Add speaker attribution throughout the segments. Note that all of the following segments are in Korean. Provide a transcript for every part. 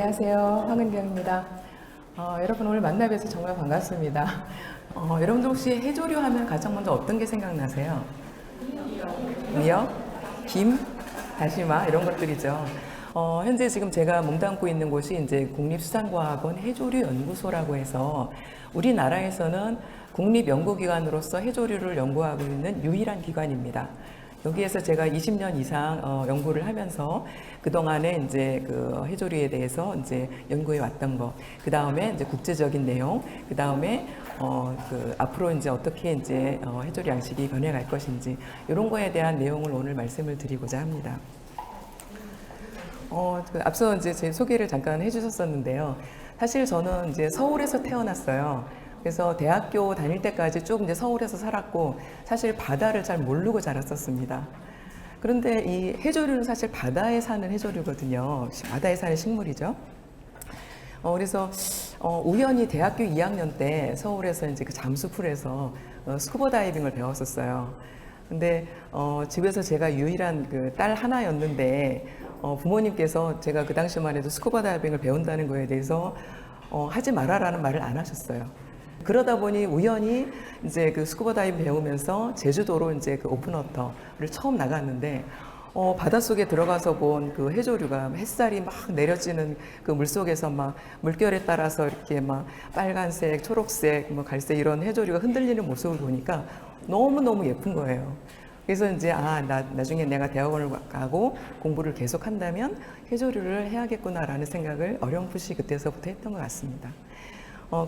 Speaker 1: 안녕하세요. 황은경입니다. 여러분 오늘 만나 뵈서 정말 반갑습니다. 여러분들 혹시 해조류 하면 가장 먼저 어떤 게 생각나세요? 미역, 김, 다시마 이런 것들이죠. 현재 지금 제가 몸담고 있는 곳이 이제 국립수산과학원 해조류연구소라고 해서 우리나라에서는 국립연구기관으로서 해조류를 연구하고 있는 유일한 기관입니다. 여기에서 제가 20년 이상 연구를 하면서 그동안에 이제 그 해조류에 대해서 이제 연구해 왔던 거, 그 다음에 이제 국제적인 내용, 그 다음에 앞으로 이제 어떻게 이제 해조류 양식이 변해갈 것인지 이런 거에 대한 내용을 오늘 말씀을 드리고자 합니다. 앞서 이제 제 소개를 잠깐 해주셨었는데요. 사실 저는 이제 서울에서 태어났어요. 그래서 대학교 다닐 때까지 쭉 이제 서울에서 살았고, 사실 바다를 잘 모르고 자랐었습니다. 그런데 이 해조류는 사실 바다에 사는 해조류거든요. 바다에 사는 식물이죠. 그래서 우연히 대학교 2학년 때 서울에서 이제 그 잠수풀에서 스쿠버 다이빙을 배웠었어요. 근데 집에서 제가 유일한 그 딸 하나였는데 부모님께서 제가 그 당시만 해도 스쿠버 다이빙을 배운다는 거에 대해서 하지 말아라는 말을 안 하셨어요. 그러다 보니 우연히 이제 그 스쿠버 다이빙 배우면서 제주도로 이제 그 오픈워터를 처음 나갔는데 바닷속에 들어가서 본 그 해조류가 햇살이 막 내려지는 그 물속에서 막 물결에 따라서 이렇게 막 빨간색, 초록색, 뭐 갈색 이런 해조류가 흔들리는 모습을 보니까 너무너무 예쁜 거예요. 그래서 이제 나중에 내가 대학원을 가고 공부를 계속 한다면 해조류를 해야겠구나라는 생각을 어렴풋이 그때서부터 했던 것 같습니다.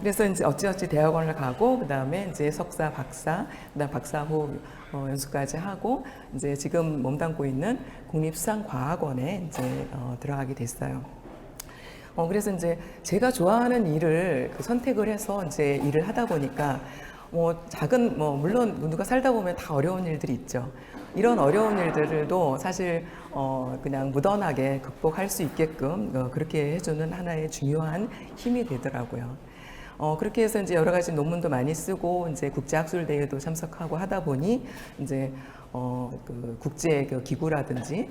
Speaker 1: 그래서 이제 어찌어찌 대학원을 가고, 그 다음에 이제 석사, 박사, 그 다음 박사 후 연수까지 하고, 이제 지금 몸담고 있는 국립수산과학원에 이제 들어가게 됐어요. 그래서 이제 제가 좋아하는 일을 선택을 해서 이제 일을 하다 보니까, 물론 누가 살다 보면 다 어려운 일들이 있죠. 이런 어려운 일들도 사실 그냥 무던하게 극복할 수 있게끔 그렇게 해주는 하나의 중요한 힘이 되더라고요. 그렇게 해서 이제 여러 가지 논문도 많이 쓰고, 이제 국제학술대회도 참석하고 하다 보니, 이제, 그 국제 그 기구라든지,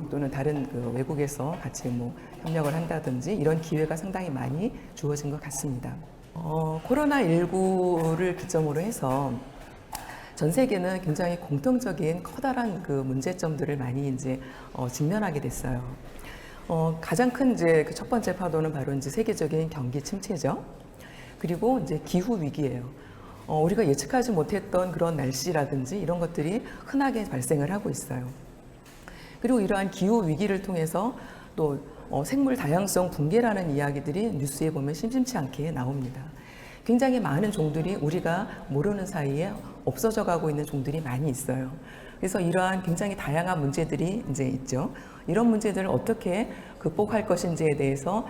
Speaker 1: 또는 다른 그 외국에서 같이 뭐 협력을 한다든지, 이런 기회가 상당히 많이 주어진 것 같습니다. 코로나19를 기점으로 해서 전 세계는 굉장히 공통적인 커다란 그 문제점들을 많이 이제 직면하게 됐어요. 가장 큰 이제 그 첫 번째 파도는 바로 이제 세계적인 경기 침체죠. 그리고 이제 기후 위기예요. 우리가 예측하지 못했던 그런 날씨라든지 이런 것들이 흔하게 발생을 하고 있어요. 그리고 이러한 기후 위기를 통해서 또 생물 다양성 붕괴라는 이야기들이 뉴스에 보면 심심치 않게 나옵니다. 굉장히 많은 종들이 우리가 모르는 사이에 없어져 가고 있는 종들이 많이 있어요. 그래서 이러한 굉장히 다양한 문제들이 이제 있죠. 이런 문제들을 어떻게 극복할 것인지에 대해서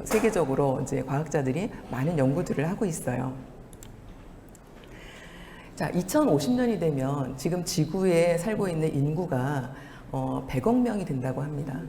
Speaker 1: 세계적으로 이제 과학자들이 많은 연구들을 하고 있어요. 자, 2050년이 되면 지금 지구에 살고 있는 인구가 100억 명이 된다고 합니다.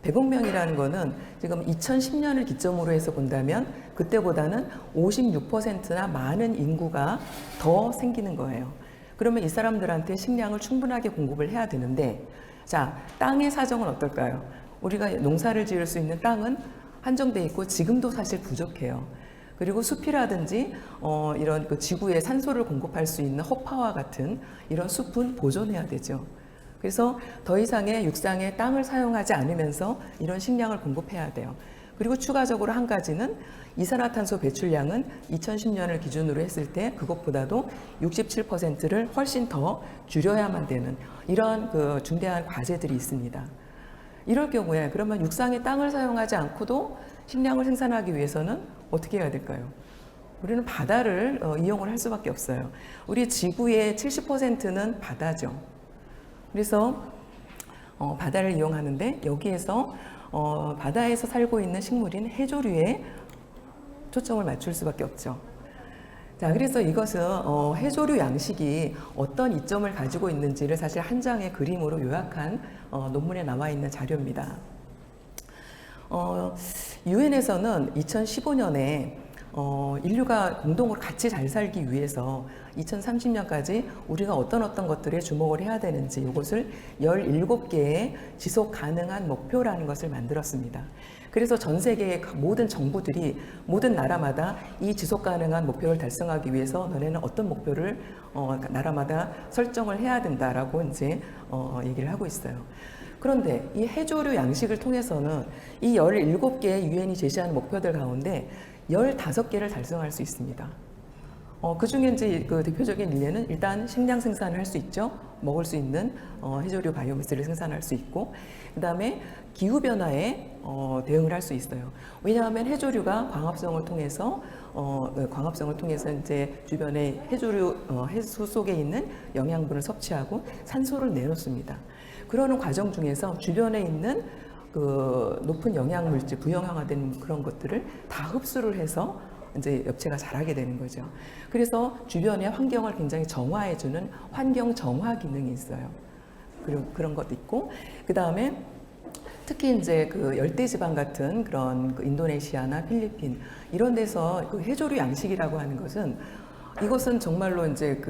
Speaker 1: 100억 명이라는 거는 지금 2010년을 기점으로 해서 본다면 그때보다는 56%나 많은 인구가 더 생기는 거예요. 그러면 이 사람들한테 식량을 충분하게 공급을 해야 되는데, 자, 땅의 사정은 어떨까요? 우리가 농사를 지을 수 있는 땅은 한정돼 있고 지금도 사실 부족해요. 그리고 숲이라든지 이런 그 지구에 산소를 공급할 수 있는 허파와 같은 이런 숲은 보존해야 되죠. 그래서 더 이상의 육상의 땅을 사용하지 않으면서 이런 식량을 공급해야 돼요. 그리고 추가적으로 한 가지는 이산화탄소 배출량은 2010년을 기준으로 했을 때 그것보다도 67%를 훨씬 더 줄여야만 되는 이러한 그 중대한 과제들이 있습니다. 이럴 경우에 그러면 육상의 땅을 사용하지 않고도 식량을 생산하기 위해서는 어떻게 해야 될까요? 우리는 바다를 이용을 할 수밖에 없어요. 우리 지구의 70%는 바다죠. 그래서 바다를 이용하는데 여기에서 바다에서 살고 있는 식물인 해조류에 초점을 맞출 수밖에 없죠. 자, 그래서 이것은 해조류 양식이 어떤 이점을 가지고 있는지를 사실 한 장의 그림으로 요약한 논문에 나와 있는 자료입니다. 유엔에서는 2015년에 인류가 공동으로 같이 잘 살기 위해서 2030년까지 우리가 어떤 것들에 주목을 해야 되는지 이것을 17개의 지속 가능한 목표라는 것을 만들었습니다. 그래서 전 세계의 모든 정부들이 모든 나라마다 이 지속 가능한 목표를 달성하기 위해서 너네는 어떤 목표를 나라마다 설정을 해야 된다라고 이제 얘기를 하고 있어요. 그런데 이 해조류 양식을 통해서는 이 17개의 유엔이 제시한 목표들 가운데 15개를 달성할 수 있습니다. 그 중에 이제 그 대표적인 일례는 일단 식량 생산을 할 수 있죠. 먹을 수 있는 해조류 바이오매스를 생산할 수 있고, 그 다음에 기후 변화에 대응을 할 수 있어요. 왜냐하면 해조류가 광합성을 통해서 이제 주변의 해수 속에 있는 영양분을 섭취하고 산소를 내놓습니다. 그러는 과정 중에서 주변에 있는 그 높은 영양 물질, 부영양화된 그런 것들을 다 흡수를 해서 이제 엽채가 자라게 되는 거죠. 그래서 주변의 환경을 굉장히 정화해주는 환경 정화 기능이 있어요. 그런 것도 있고, 그 다음에 특히 이제 그 열대지방 같은 그런 그 인도네시아나 필리핀 이런 데서 그 해조류 양식이라고 하는 것은 이것은 정말로 이제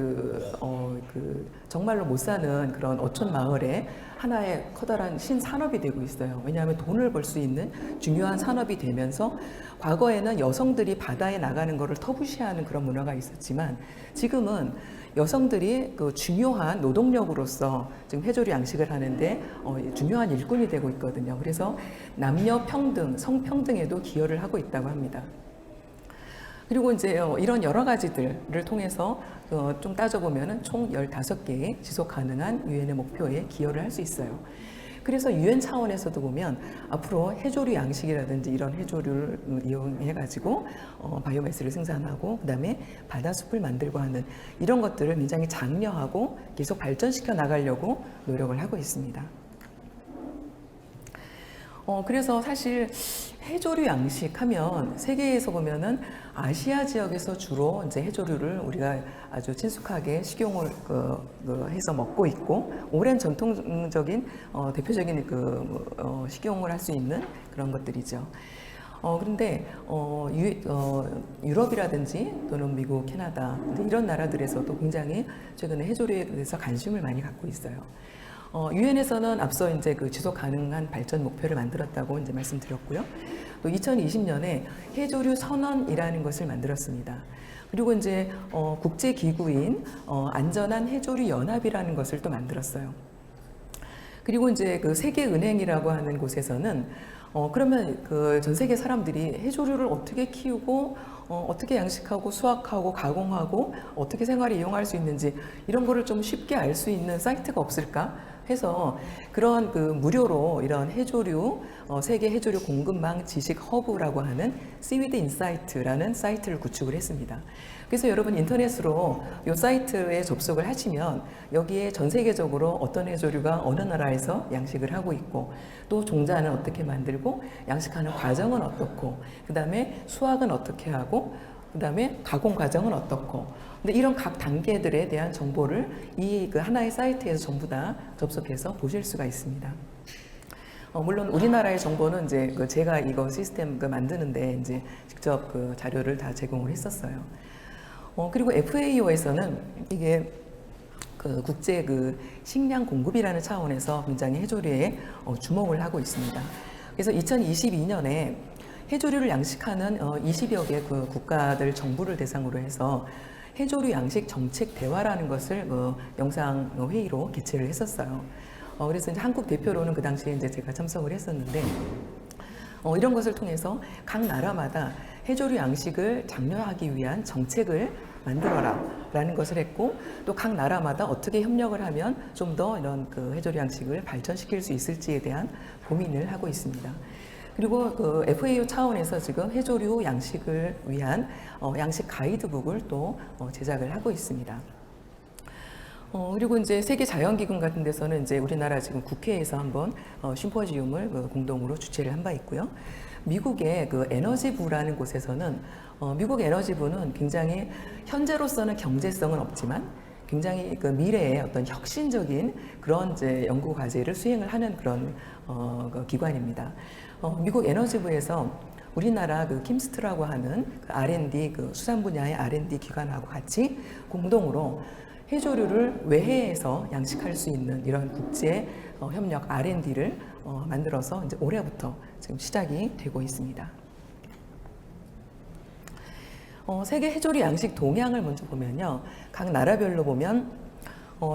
Speaker 1: 정말로 못 사는 그런 어촌 마을에 하나의 커다란 신산업이 되고 있어요. 왜냐하면 돈을 벌 수 있는 중요한 산업이 되면서 과거에는 여성들이 바다에 나가는 것을 터부시하는 그런 문화가 있었지만 지금은 여성들이 그 중요한 노동력으로서 지금 해조류 양식을 하는데 중요한 일꾼이 되고 있거든요. 그래서 남녀 평등, 성평등에도 기여를 하고 있다고 합니다. 그리고 이제 이런 여러 가지들을 통해서 좀 따져보면 총 15개의 지속 가능한 유엔의 목표에 기여를 할 수 있어요. 그래서 유엔 차원에서도 보면 앞으로 해조류 양식이라든지 이런 해조류를 이용해가지고 바이오매스를 생산하고 그다음에 바다숲을 만들고 하는 이런 것들을 굉장히 장려하고 계속 발전시켜 나가려고 노력을 하고 있습니다. 그래서 사실 해조류 양식하면 세계에서 보면은 아시아 지역에서 주로 이제 해조류를 우리가 아주 친숙하게 식용을 해서 먹고 있고 오랜 전통적인 대표적인 식용을 할 수 있는 그런 것들이죠. 그런데 유럽이라든지 또는 미국, 캐나다 이런 나라들에서도 굉장히 최근에 해조류에 대해서 관심을 많이 갖고 있어요. 유엔에서는 앞서 이제 그 지속 가능한 발전 목표를 만들었다고 이제 말씀드렸고요. 또 2020년에 해조류 선언이라는 것을 만들었습니다. 그리고 이제 국제 기구인 안전한 해조류 연합이라는 것을 또 만들었어요. 그리고 이제 그 세계은행이라고 하는 곳에서는 그러면 그 전 세계 사람들이 해조류를 어떻게 키우고 어떻게 양식하고 수확하고 가공하고 어떻게 생활에 이용할 수 있는지 이런 거를 좀 쉽게 알 수 있는 사이트가 없을까 해서 그런 그 무료로 이런 해조류 세계 해조류 공급망 지식 허브라고 하는 시위드 인사이트라는 사이트를 구축을 했습니다. 그래서 여러분 인터넷으로 이 사이트에 접속을 하시면 여기에 전 세계적으로 어떤 해조류가 어느 나라에서 양식을 하고 있고 또 종자는 어떻게 만들고 양식하는 과정은 어떻고 그 다음에 수확은 어떻게 하고 그 다음에 가공 과정은 어떻고 근데 이런 각 단계들에 대한 정보를 이 그 하나의 사이트에서 전부 다 접속해서 보실 수가 있습니다. 물론 우리나라의 정보는 이제 제가 이거 시스템 만드는데 이제 직접 그 자료를 다 제공을 했었어요. 그리고 FAO에서는 이게 그 국제 그 식량 공급이라는 차원에서 굉장히 해조류에 주목을 하고 있습니다. 그래서 2022년에 해조류를 양식하는 20여 개 그 국가들 정부를 대상으로 해서 해조류 양식 정책 대화라는 것을 영상 회의로 개최를 했었어요. 그래서 이제 한국 대표로는 그 당시에 이제 제가 참석을 했었는데 이런 것을 통해서 각 나라마다 해조류 양식을 장려하기 위한 정책을 만들어라 라는 것을 했고 또 각 나라마다 어떻게 협력을 하면 좀 더 이런 그 해조류 양식을 발전시킬 수 있을지에 대한 고민을 하고 있습니다. 그리고 그 FAO 차원에서 지금 해조류 양식을 위한 양식 가이드북을 또 제작을 하고 있습니다. 그리고 이제 세계 자연기금 같은 데서는 이제 우리나라 지금 국회에서 한번 심포지움을 공동으로 주최를 한 바 있고요. 미국의 그 에너지부라는 곳에서는 미국 에너지부는 굉장히 현재로서는 경제성은 없지만 굉장히 그 미래의 어떤 혁신적인 그런 이제 연구 과제를 수행을 하는 그런 그 기관입니다. 미국 에너지부에서 우리나라 그 킴스트라고 하는 그 R&D 그 수산 분야의 R&D 기관하고 같이 공동으로 해조류를 외해에서 양식할 수 있는 이런 국제 협력 R&D를 만들어서 이제 올해부터 지금 시작이 되고 있습니다. 세계 해조류 양식 동향을 먼저 보면요, 각 나라별로 보면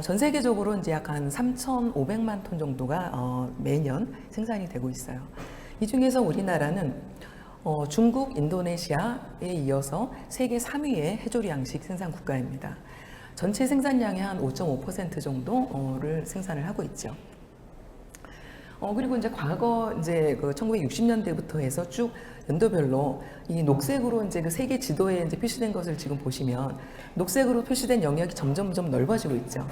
Speaker 1: 전 세계적으로 이제 약 한 3,500만 톤 정도가 매년 생산이 되고 있어요. 이 중에서 우리나라는 중국, 인도네시아에 이어서 세계 3위의 해조류 양식 생산 국가입니다. 전체 생산량의 한 5.5% 정도를 생산을 하고 있죠. 그리고 이제 과거 이제 그 1960년대부터 해서 쭉 연도별로 이 녹색으로 이제 그 세계 지도에 이제 표시된 것을 지금 보시면 녹색으로 표시된 영역이 점점 넓어지고 있죠.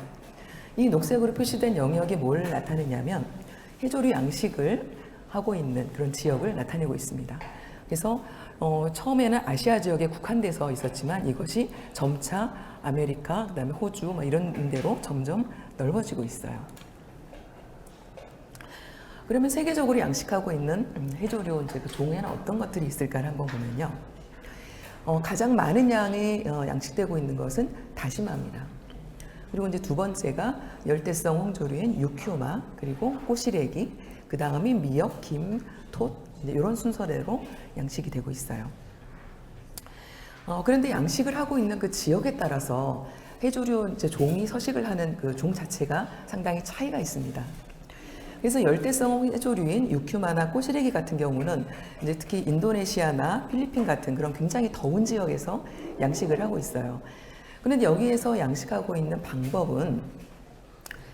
Speaker 1: 이 녹색으로 표시된 영역이 뭘 나타내냐면 해조류 양식을 하고 있는 그런 지역을 나타내고 있습니다. 그래서 처음에는 아시아 지역에 국한돼서 있었지만 이것이 점차 아메리카, 그다음에 호주 뭐 이런 데로 점점 넓어지고 있어요. 그러면 세계적으로 양식하고 있는 해조류 이제 그 종에는 어떤 것들이 있을까를 한번 보면요. 가장 많은 양이 양식되고 있는 것은 다시마입니다. 그리고 이제 두 번째가 열대성 홍조류인 유큐마, 그리고 꼬시래기, 그 다음이 미역, 김, 톳, 이런 순서대로 양식이 되고 있어요. 그런데 양식을 하고 있는 그 지역에 따라서 해조류 이제 종이 서식을 하는 그 종 자체가 상당히 차이가 있습니다. 그래서 열대성 해조류인 유큐마나 꼬시래기 같은 경우는 이제 특히 인도네시아나 필리핀 같은 그런 굉장히 더운 지역에서 양식을 하고 있어요. 그런데 여기에서 양식하고 있는 방법은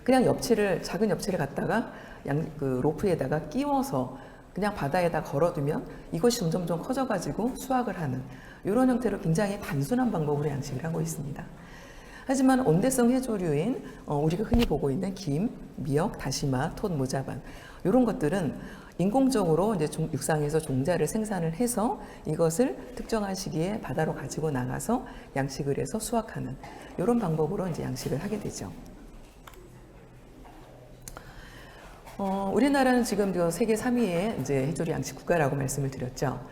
Speaker 1: 그냥 작은 엽치를 갖다가 그 로프에다가 끼워서 그냥 바다에다 걸어두면 이것이 점점 커져가지고 수확을 하는 이런 형태로 굉장히 단순한 방법으로 양식을 하고 있습니다. 하지만 온대성 해조류인 우리가 흔히 보고 있는 김, 미역, 다시마, 톳, 모자반 이런 것들은 인공적으로 이제 육상에서 종자를 생산을 해서 이것을 특정한 시기에 바다로 가지고 나가서 양식을 해서 수확하는 이런 방법으로 이제 양식을 하게 되죠. 우리나라는 지금 세계 3위의 이제 해조류 양식 국가라고 말씀을 드렸죠.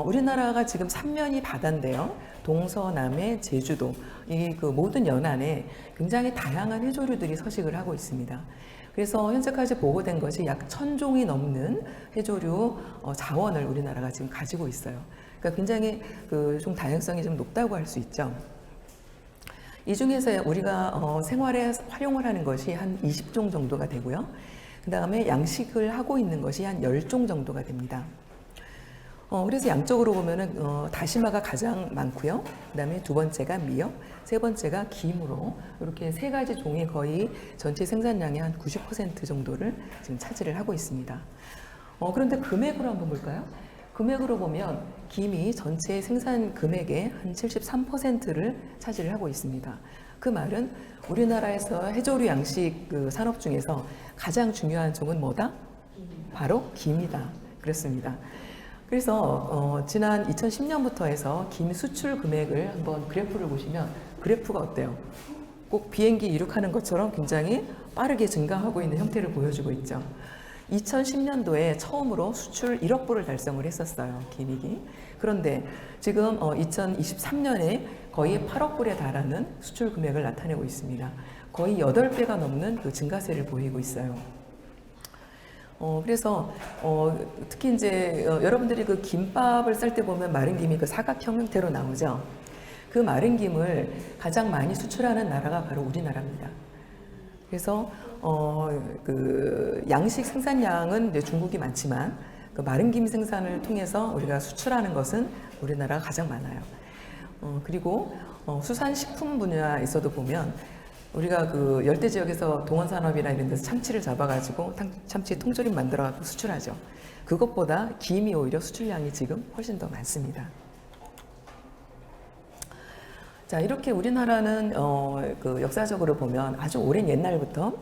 Speaker 1: 우리나라가 지금 3면이 바다인데요. 동서남해, 제주도 이 그 모든 연안에 굉장히 다양한 해조류들이 서식을 하고 있습니다. 그래서 현재까지 보고된 것이 약 1,000종이 넘는 해조류 자원을 우리나라가 지금 가지고 있어요. 그러니까 굉장히 그 좀 다양성이 좀 높다고 할 수 있죠. 이 중에서 우리가 생활에 활용을 하는 것이 한 20종 정도가 되고요. 그 다음에 양식을 하고 있는 것이 한 10종 정도가 됩니다. 그래서 양적으로 보면은 다시마가 가장 많고요. 그 다음에 두 번째가 미역, 세 번째가 김으로 이렇게 세 가지 종이 거의 전체 생산량의 한 90% 정도를 지금 차지를 하고 있습니다. 그런데 금액으로 한번 볼까요? 금액으로 보면 김이 전체 생산 금액의 한 73%를 차지를 하고 있습니다. 그 말은 우리나라에서 해조류 양식 그 산업 중에서 가장 중요한 종은 뭐다? 바로 김이다. 그렇습니다. 그래서 지난 2010년부터 해서 김 수출 금액을 한번 그래프를 보시면 그래프가 어때요? 꼭 비행기 이륙하는 것처럼 굉장히 빠르게 증가하고 있는 형태를 보여주고 있죠. 2010년도에 처음으로 수출 1억 불을 달성을 했었어요. 김익이. 그런데 지금 2023년에 거의 8억 불에 달하는 수출 금액을 나타내고 있습니다. 거의 8배가 넘는 그 증가세를 보이고 있어요. 그래서 특히 이제 여러분들이 그 김밥을 쌀 때 보면 마른 김이 그 사각형 형태로 나오죠. 그 마른 김을 가장 많이 수출하는 나라가 바로 우리나라입니다. 그래서 그 양식 생산량은 이제 중국이 많지만 그 마른 김 생산을 통해서 우리가 수출하는 것은 우리나라가 가장 많아요. 그리고 수산식품 분야에서도 보면 우리가 그 열대 지역에서 동원산업이나 이런 데서 참치를 잡아가지고 참치 통조림 만들어갖고 수출하죠. 그것보다 김이 오히려 수출량이 지금 훨씬 더 많습니다. 자, 이렇게 우리나라는 그 역사적으로 보면 아주 오랜 옛날부터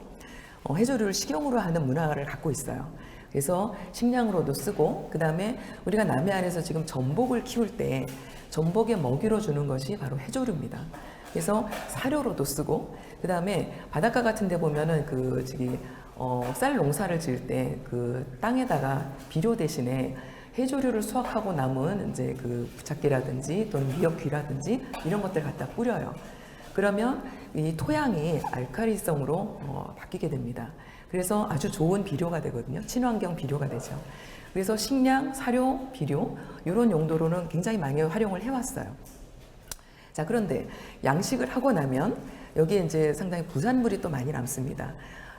Speaker 1: 해조류를 식용으로 하는 문화를 갖고 있어요. 그래서 식량으로도 쓰고, 그 다음에 우리가 남해안에서 지금 전복을 키울 때 전복에 먹이로 주는 것이 바로 해조류입니다. 그래서 사료로도 쓰고, 그 다음에 바닷가 같은 데 보면은 쌀 농사를 지을 때 그 땅에다가 비료 대신에 해조류를 수확하고 남은 이제 그 부착기라든지 또는 미역귀라든지 이런 것들 갖다 뿌려요. 그러면 이 토양이 알칼리성으로 바뀌게 됩니다. 그래서 아주 좋은 비료가 되거든요. 친환경 비료가 되죠. 그래서 식량, 사료, 비료 이런 용도로는 굉장히 많이 활용을 해왔어요. 자, 그런데 양식을 하고 나면 여기에 이제 상당히 부산물이 또 많이 남습니다.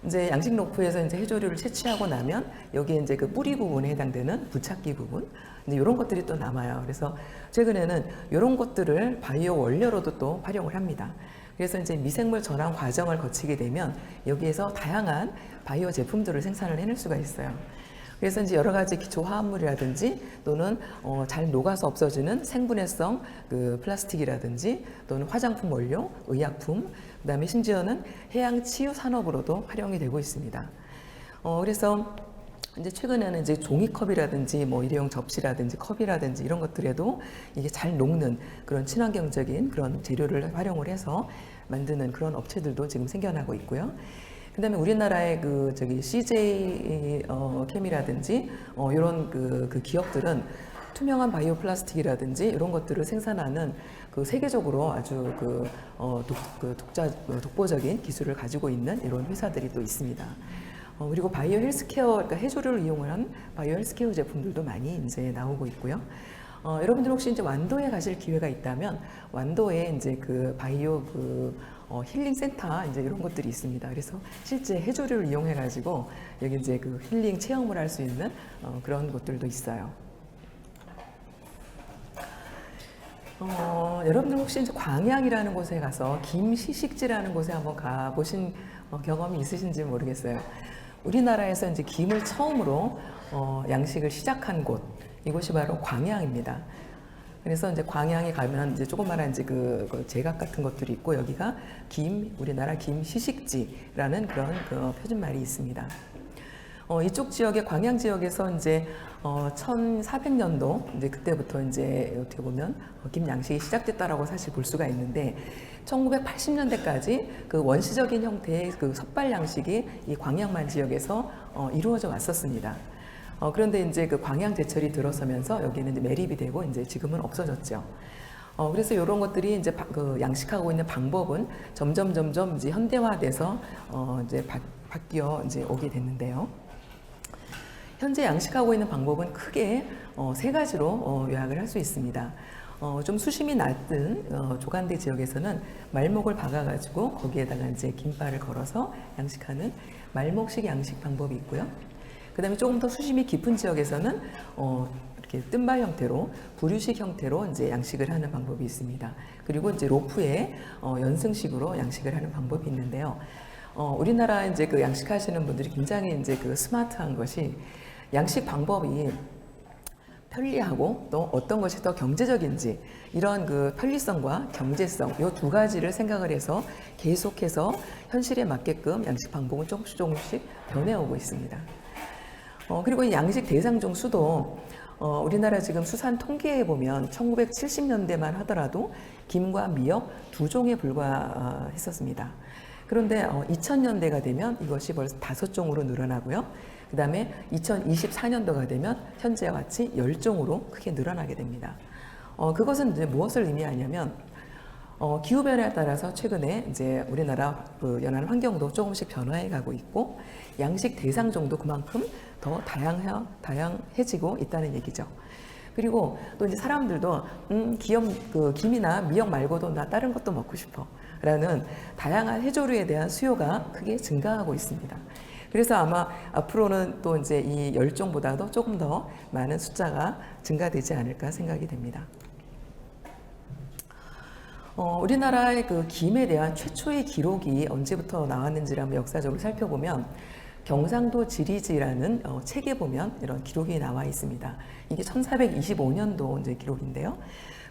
Speaker 1: 이제 양식 로프에서 이제 해조류를 채취하고 나면 여기에 이제 그 뿌리 부분에 해당되는 부착기 부분, 이제 이런 것들이 또 남아요. 그래서 최근에는 이런 것들을 바이오 원료로도 또 활용을 합니다. 그래서 이제 미생물 전환 과정을 거치게 되면 여기에서 다양한 바이오 제품들을 생산을 해낼 수가 있어요. 그래서 이제 여러 가지 기초 화합물이라든지 또는 잘 녹아서 없어지는 생분해성 그 플라스틱이라든지 또는 화장품 원료, 의약품, 그다음에 심지어는 해양 치유 산업으로도 활용이 되고 있습니다. 그래서 이제 최근에는 이제 종이컵이라든지 뭐 일회용 접시라든지 컵이라든지 이런 것들에도 이게 잘 녹는 그런 친환경적인 그런 재료를 활용을 해서 만드는 그런 업체들도 지금 생겨나고 있고요. 그다음에 우리나라의 그 저기 CJ 캠이라든지 이런 그 기업들은 투명한 바이오 플라스틱이라든지 이런 것들을 생산하는 그 세계적으로 아주 독보적인 기술을 가지고 있는 이런 회사들이 또 있습니다. 그리고 바이오 헬스케어, 그러니까 해조류를 이용한 바이오 헬스케어 제품들도 많이 이제 나오고 있고요. 여러분들 혹시 이제 완도에 가실 기회가 있다면 완도에 이제 그 바이오 힐링 센터 이제 이런 것들이 있습니다. 그래서 실제 해조류를 이용해 가지고 여기 이제 그 힐링 체험을 할 수 있는 그런 곳들도 있어요. 여러분들 혹시 이제 광양이라는 곳에 가서 김시식지라는 곳에 한번 가보신 경험이 있으신지 모르겠어요. 우리나라에서 이제 김을 처음으로 양식을 시작한 곳, 이곳이 바로 광양입니다. 그래서 이제 광양에 가면 이제 조그마한 이제 그 제각 같은 것들이 있고 여기가 우리나라 김시식지라는 그런 그 표준말이 있습니다. 이쪽 지역의 광양 지역에서 이제 1400년도 이제 그때부터 이제 어떻게 보면 김 양식이 시작됐다라고 사실 볼 수가 있는데 1980년대까지 그 원시적인 형태의 그 섭발 양식이 이 광양만 지역에서 이루어져 왔었습니다. 그런데 이제 그 광양 제철이 들어서면서 여기는 이제 매립이 되고 이제 지금은 없어졌죠. 그래서 이런 것들이 이제 그 양식하고 있는 방법은 점점 이제 현대화돼서 이제 바뀌어 이제 오게 됐는데요. 현재 양식하고 있는 방법은 크게 세 가지로 요약을 할 수 있습니다. 좀 수심이 낮은 조간대 지역에서는 말목을 박아가지고 거기에다가 이제 김발을 걸어서 양식하는 말목식 양식 방법이 있고요. 그 다음에 조금 더 수심이 깊은 지역에서는 이렇게 뜬발 형태로 부류식 형태로 이제 양식을 하는 방법이 있습니다. 그리고 이제 로프에 연승식으로 양식을 하는 방법이 있는데요. 우리나라 이제 그 양식하시는 분들이 굉장히 이제 그 스마트한 것이 양식 방법이 편리하고 또 어떤 것이 더 경제적인지 이런 그 편리성과 경제성 이 두 가지를 생각을 해서 계속해서 현실에 맞게끔 양식 방법은 조금씩 변해오고 있습니다. 그리고 이 양식 대상종 수도 우리나라 지금 수산 통계에 보면 1970년대만 하더라도 김과 미역 두 종에 불과했었습니다. 그런데 2000년대가 되면 이것이 벌써 5종으로 늘어나고요. 그 다음에 2024년도가 되면 현재와 같이 10종으로 크게 늘어나게 됩니다. 그것은 이제 무엇을 의미하냐면 기후변화에 따라서 최근에 이제 우리나라 그 연안 환경도 조금씩 변화해 가고 있고 양식 대상종도 그만큼 더 다양해지고 있다는 얘기죠. 그리고 또 이제 사람들도 김이나 미역 말고도 나 다른 것도 먹고 싶어 라는 다양한 해조류에 대한 수요가 크게 증가하고 있습니다. 그래서 아마 앞으로는 또 이제 이 10종보다도 조금 더 많은 숫자가 증가되지 않을까 생각이 됩니다. 우리나라의 그 김에 대한 최초의 기록이 언제부터 나왔는지를 한번 역사적으로 살펴보면 경상도 지리지라는 책에 보면 이런 기록이 나와 있습니다. 이게 1425년도 이제 기록인데요.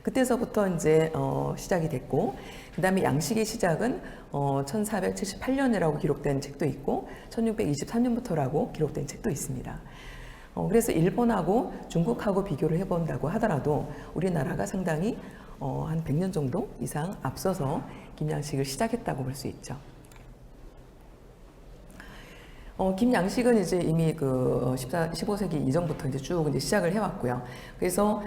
Speaker 1: 그때서부터 이제 시작이 됐고, 그 다음에 양식의 시작은 1478년이라고 기록된 책도 있고, 1623년부터라고 기록된 책도 있습니다. 그래서 일본하고 중국하고 비교를 해본다고 하더라도 우리나라가 상당히 한 100년 정도 이상 앞서서 김양식을 시작했다고 볼 수 있죠. 김 양식은 이제 이미 그 15세기 이전부터 이제 쭉 이제 시작을 해왔고요. 그래서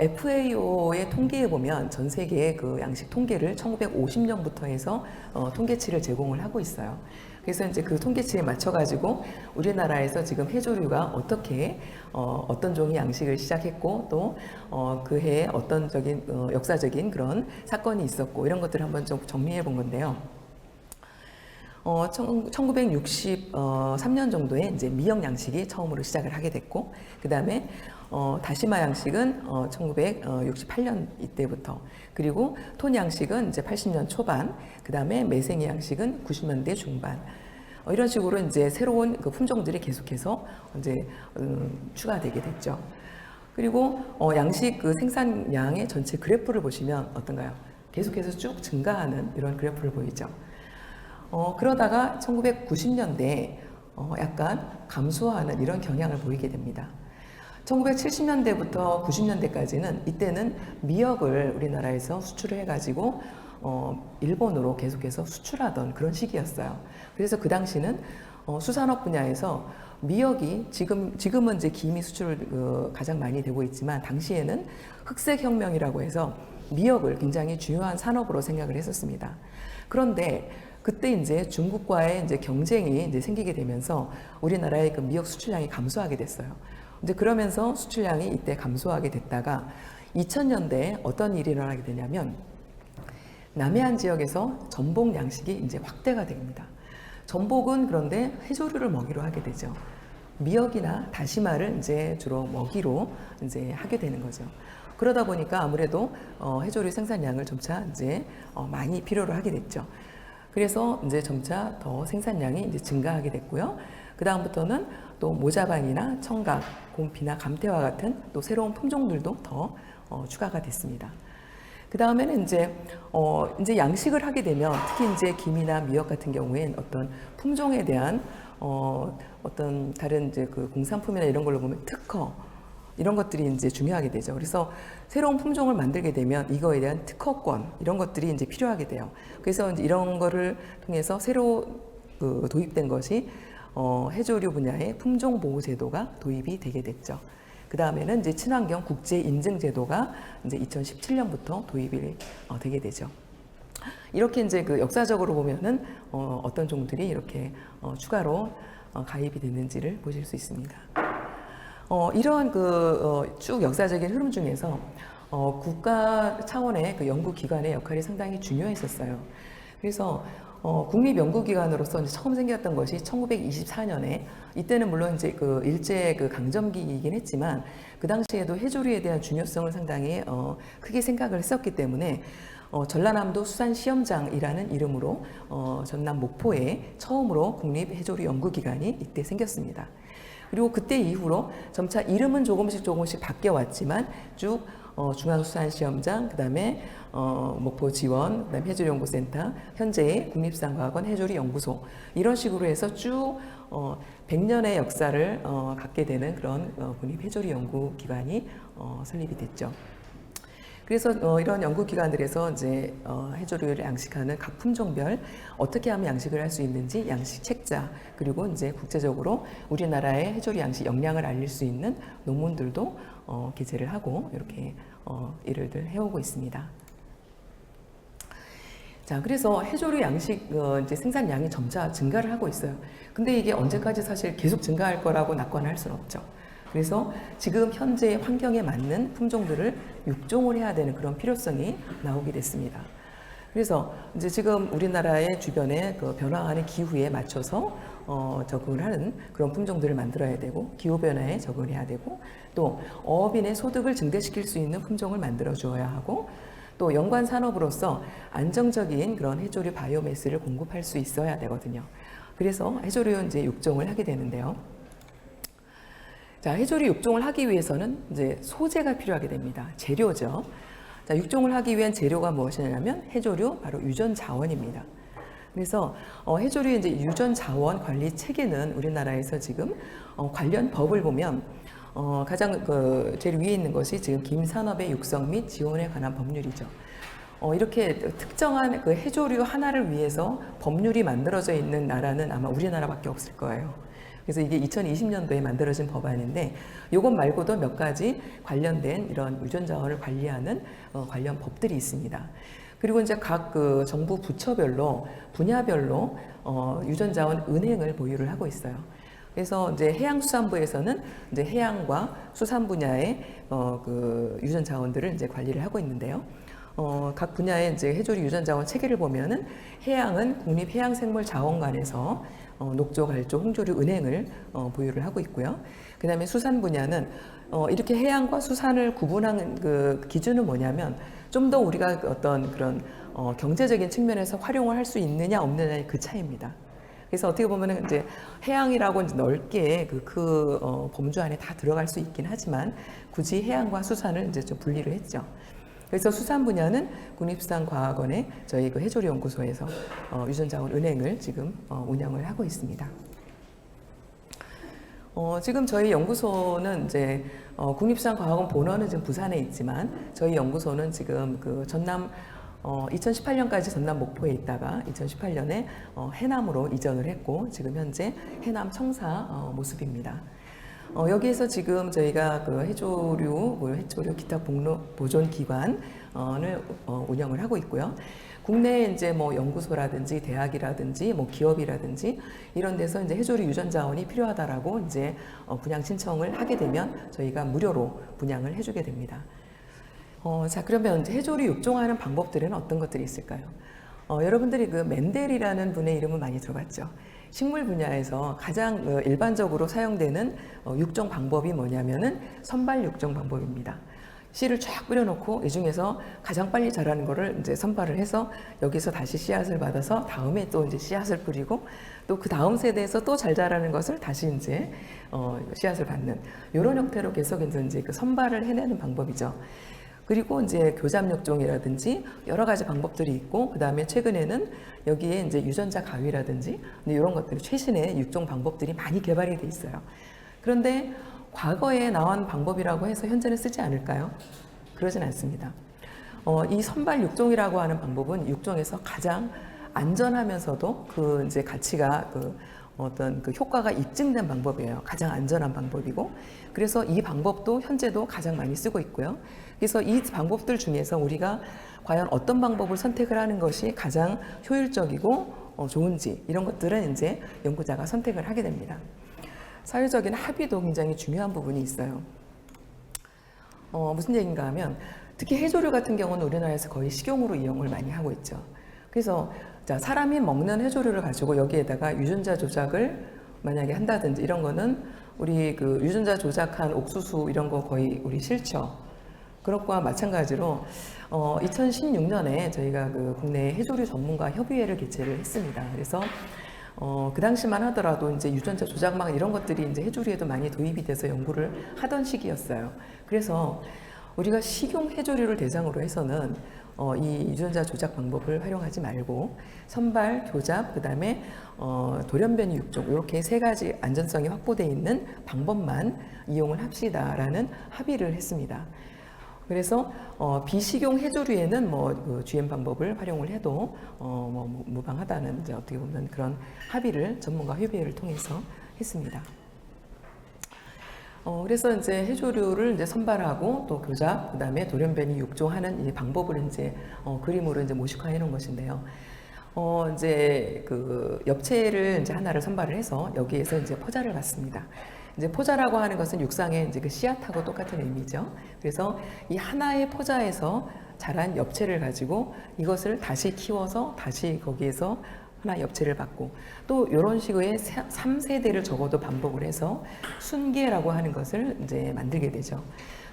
Speaker 1: FAO의 통계에 보면 전 세계의 그 양식 통계를 1950년부터 해서 통계치를 제공을 하고 있어요. 그래서 이제 그 통계치에 맞춰가지고 우리나라에서 지금 해조류가 어떻게 어떤 종의 양식을 시작했고 또 그 해에 어떤 역사적인 그런 사건이 있었고 이런 것들을 한번 좀 정리해 본 건데요. 1963년 정도에 이제 미역 양식이 처음으로 시작을 하게 됐고, 그 다음에 다시마 양식은 1968년 이때부터, 그리고 톤 양식은 이제 80년 초반, 그 다음에 매생이 양식은 90년대 중반. 이런 식으로 이제 새로운 그 품종들이 계속해서 이제 추가되게 됐죠. 그리고 양식 그 생산량의 전체 그래프를 보시면 어떤가요? 계속해서 쭉 증가하는 이런 그래프를 보이죠. 그러다가 1990년대에 약간 감소하는 이런 경향을 보이게 됩니다. 1970년대부터 90년대까지는 이때는 미역을 우리나라에서 수출을 해가지고 일본으로 계속해서 수출하던 그런 시기였어요. 그래서 그 당시는 수산업 분야에서 미역이 지금은 이제 김이 수출 가장 많이 되고 있지만 당시에는 흑색혁명이라고 해서 미역을 굉장히 중요한 산업으로 생각을 했었습니다. 그런데 그때 이제 중국과의 이제 경쟁이 이제 생기게 되면서 우리나라의 그 미역 수출량이 감소하게 됐어요. 이제 그러면서 수출량이 이때 감소하게 됐다가 2000년대에 어떤 일이 일어나게 되냐면 남해안 지역에서 전복 양식이 이제 확대가 됩니다. 전복은 그런데 해조류를 먹이로 하게 되죠. 미역이나 다시마를 이제 주로 먹이로 이제 하게 되는 거죠. 그러다 보니까 아무래도 해조류 생산량을 점차 이제 많이 필요로 하게 됐죠. 그래서 이제 점차 더 생산량이 이제 증가하게 됐고요. 그 다음부터는 또 모자반이나 청각, 곰피나 감태와 같은 또 새로운 품종들도 더 추가가 됐습니다. 그 다음에는 이제 양식을 하게 되면 특히 이제 김이나 미역 같은 경우엔 어떤 품종에 대한 어떤 다른 이제 그 공산품이나 이런 걸로 보면 특허 이런 것들이 이제 중요하게 되죠. 그래서 새로운 품종을 만들게 되면 이거에 대한 특허권 이런 것들이 이제 필요하게 돼요. 그래서 이제 이런 거를 통해서 새로 도입된 것이 해조류 분야의 품종 보호 제도가 도입이 되게 됐죠. 그 다음에는 이제 친환경 국제 인증 제도가 이제 2017년부터 도입이 되게 되죠. 이렇게 이제 그 역사적으로 보면은 어떤 종들이 이렇게 추가로 가입이 됐는지를 보실 수 있습니다. 이러한 쭉 역사적인 흐름 중에서 국가 차원의 그 연구기관의 역할이 상당히 중요했었어요. 그래서 국립연구기관으로서 이제 처음 생겼던 것이 1924년에 이때는 물론 이제 일제 강점기이긴 했지만 그 당시에도 해조류에 대한 중요성을 상당히 크게 생각을 했었기 때문에 전라남도 수산시험장이라는 이름으로 전남 목포에 처음으로 국립해조류연구기관이 이때 생겼습니다. 그리고 그때 이후로 점차 이름은 조금씩 바뀌어왔지만 쭉 중앙수산시험장, 그 다음에 목포지원, 그 다음에 해조류연구센터, 현재의 국립수산과학원 해조류연구소 이런 식으로 해서 쭉 100년의 역사를 갖게 되는 그런 국립해조류연구기관이 설립이 됐죠. 그래서 이런 연구기관들에서 이제 해조류를 양식하는 각 품종별 어떻게 하면 양식을 할 수 있는지 양식 책자 그리고 이제 국제적으로 우리나라의 해조류 양식 역량을 알릴 수 있는 논문들도 게재를 하고 이렇게 일을 해오고 있습니다. 자, 그래서 해조류 양식 이제 생산량이 점차 증가를 하고 있어요. 근데 이게 언제까지 사실 계속 증가할 거라고 낙관할 수는 없죠. 그래서 지금 현재 환경에 맞는 품종들을 육종을 해야 되는 그런 필요성이 나오게 됐습니다. 그래서 이제 지금 우리나라의 주변에 그 변화하는 기후에 맞춰서 적응을 하는 그런 품종들을 만들어야 되고 기후변화에 적응을 해야 되고 또 어업인의 소득을 증대시킬 수 있는 품종을 만들어 주어야 하고 또 연관 산업으로서 안정적인 그런 해조류 바이오매스를 공급할 수 있어야 되거든요. 그래서 해조류 이제 육종을 하게 되는데요. 자, 해조류 육종을 하기 위해서는 이제 소재가 필요하게 됩니다. 재료죠. 자, 육종을 하기 위한 재료가 무엇이냐면 해조류 바로 유전 자원입니다. 그래서 해조류 이제 유전 자원 관리 체계는 우리나라에서 지금 관련 법을 보면 가장 제일 위에 있는 것이 지금 김산업의 육성 및 지원에 관한 법률이죠. 이렇게 특정한 그 해조류 하나를 위해서 법률이 만들어져 있는 나라는 아마 우리나라밖에 없을 거예요. 그래서 이게 2020년도에 만들어진 법안인데 이것 말고도 몇 가지 관련된 이런 유전자원을 관리하는 관련 법들이 있습니다. 그리고 이제 각 그 정부 부처별로 분야별로 유전자원 은행을 보유를 하고 있어요. 그래서 이제 해양수산부에서는 이제 해양과 수산 분야의 그 유전자원들을 이제 관리를 하고 있는데요. 각 분야의 이제 해조류 유전자원 체계를 보면은 해양은 국립해양생물자원관에서 녹조, 갈조, 홍조류 은행을 보유를 하고 있고요. 그다음에 수산 분야는 이렇게 해양과 수산을 구분하는 그 기준은 뭐냐면 좀 더 우리가 어떤 그런 경제적인 측면에서 활용을 할 수 있느냐 없느냐의 그 차이입니다. 그래서 어떻게 보면은 이제 해양이라고 이제 넓게 범주 안에 다 들어갈 수 있긴 하지만 굳이 해양과 수산을 이제 좀 분리를 했죠. 그래서 수산 분야는 국립수산과학원의 저희 그 해조류 연구소에서 유전자원 은행을 지금 운영을 하고 있습니다. 지금 저희 연구소는 이제 국립수산과학원 본원은 지금 부산에 있지만 저희 연구소는 지금 그 전남 2018년까지 전남 목포에 있다가 2018년에 해남으로 이전을 했고 지금 현재 해남 청사 모습입니다. 여기에서 지금 저희가 그 해조류 기타 보존 기관을 운영을 하고 있고요. 국내에 이제 뭐 연구소라든지 대학이라든지 뭐 기업이라든지 이런 데서 이제 해조류 유전자원이 필요하다라고 이제 분양 신청을 하게 되면 저희가 무료로 분양을 해주게 됩니다. 자, 그러면 이제 해조류 육종하는 방법들은 어떤 것들이 있을까요? 여러분들이 그 멘델이라는 분의 이름을 많이 들어봤죠. 식물 분야에서 가장 일반적으로 사용되는 육종 방법이 뭐냐면은 선발 육종 방법입니다. 씨를 쫙 뿌려놓고 이 중에서 가장 빨리 자라는 거를 이제 선발을 해서 여기서 다시 씨앗을 받아서 다음에 또 이제 씨앗을 뿌리고 또 그 다음 세대에서 또 잘 자라는 것을 다시 이제 씨앗을 받는 이런 형태로 계속 이제 그 선발을 해내는 방법이죠. 그리고 이제 교잡 육종이라든지 여러 가지 방법들이 있고 그 다음에 최근에는 여기에 이제 유전자 가위라든지 이런 것들이 최신의 육종 방법들이 많이 개발이 돼 있어요. 그런데 과거에 나온 방법이라고 해서 현재는 쓰지 않을까요? 그러진 않습니다. 이 선발 육종이라고 하는 방법은 육종에서 가장 안전하면서도 그 이제 가치가 어떤 그 효과가 입증된 방법이에요. 가장 안전한 방법이고, 그래서 이 방법도 현재도 가장 많이 쓰고 있고요. 그래서 이 방법들 중에서 우리가 과연 어떤 방법을 선택을 하는 것이 가장 효율적이고 좋은지 이런 것들은 이제 연구자가 선택을 하게 됩니다. 사회적인 합의도 굉장히 중요한 부분이 있어요. 무슨 얘기인가 하면 특히 해조류 같은 경우는 우리나라에서 거의 식용으로 이용을 많이 하고 있죠. 그래서 자, 사람이 먹는 해조류를 가지고 여기에다가 유전자 조작을 만약에 한다든지 이런 거는 우리 그 유전자 조작한 옥수수 이런 거 거의 우리 싫죠. 그런 거와 마찬가지로 2016년에 저희가 그 국내 해조류 전문가 협의회를 개최를 했습니다. 그래서 그 당시만 하더라도 이제 유전자 조작막 이런 것들이 이제 해조류에도 많이 도입이 돼서 연구를 하던 시기였어요. 그래서 우리가 식용 해조류를 대상으로 해서는 이 유전자 조작 방법을 활용하지 말고 선발, 교잡, 그다음에 돌연변이 육종 이렇게 세 가지 안전성이 확보되어 있는 방법만 이용을 합시다라는 합의를 했습니다. 그래서 비식용 해조류에는 그 GM 방법을 활용을 해도 무방하다는 이제 어떻게 보면 그런 합의를 전문가 협의회를 통해서 했습니다. 그래서 이제 해조류를 이제 선발하고 또 교잡, 그다음에 돌연변이 육종하는 이 방법을 이제 그림으로 이제 모식화해 놓은 것인데요. 이제 그 엽채를 이제 하나를 선발을 해서 여기에서 이제 포자를 받습니다. 이제 포자라고 하는 것은 육상의 이제 그 씨앗하고 똑같은 의미죠. 그래서 이 하나의 포자에서 자란 엽채를 가지고 이것을 다시 키워서 다시 거기에서 하나 엽채를 받고 또 이런 식의 3세대를 적어도 반복을 해서 순계라고 하는 것을 이제 만들게 되죠.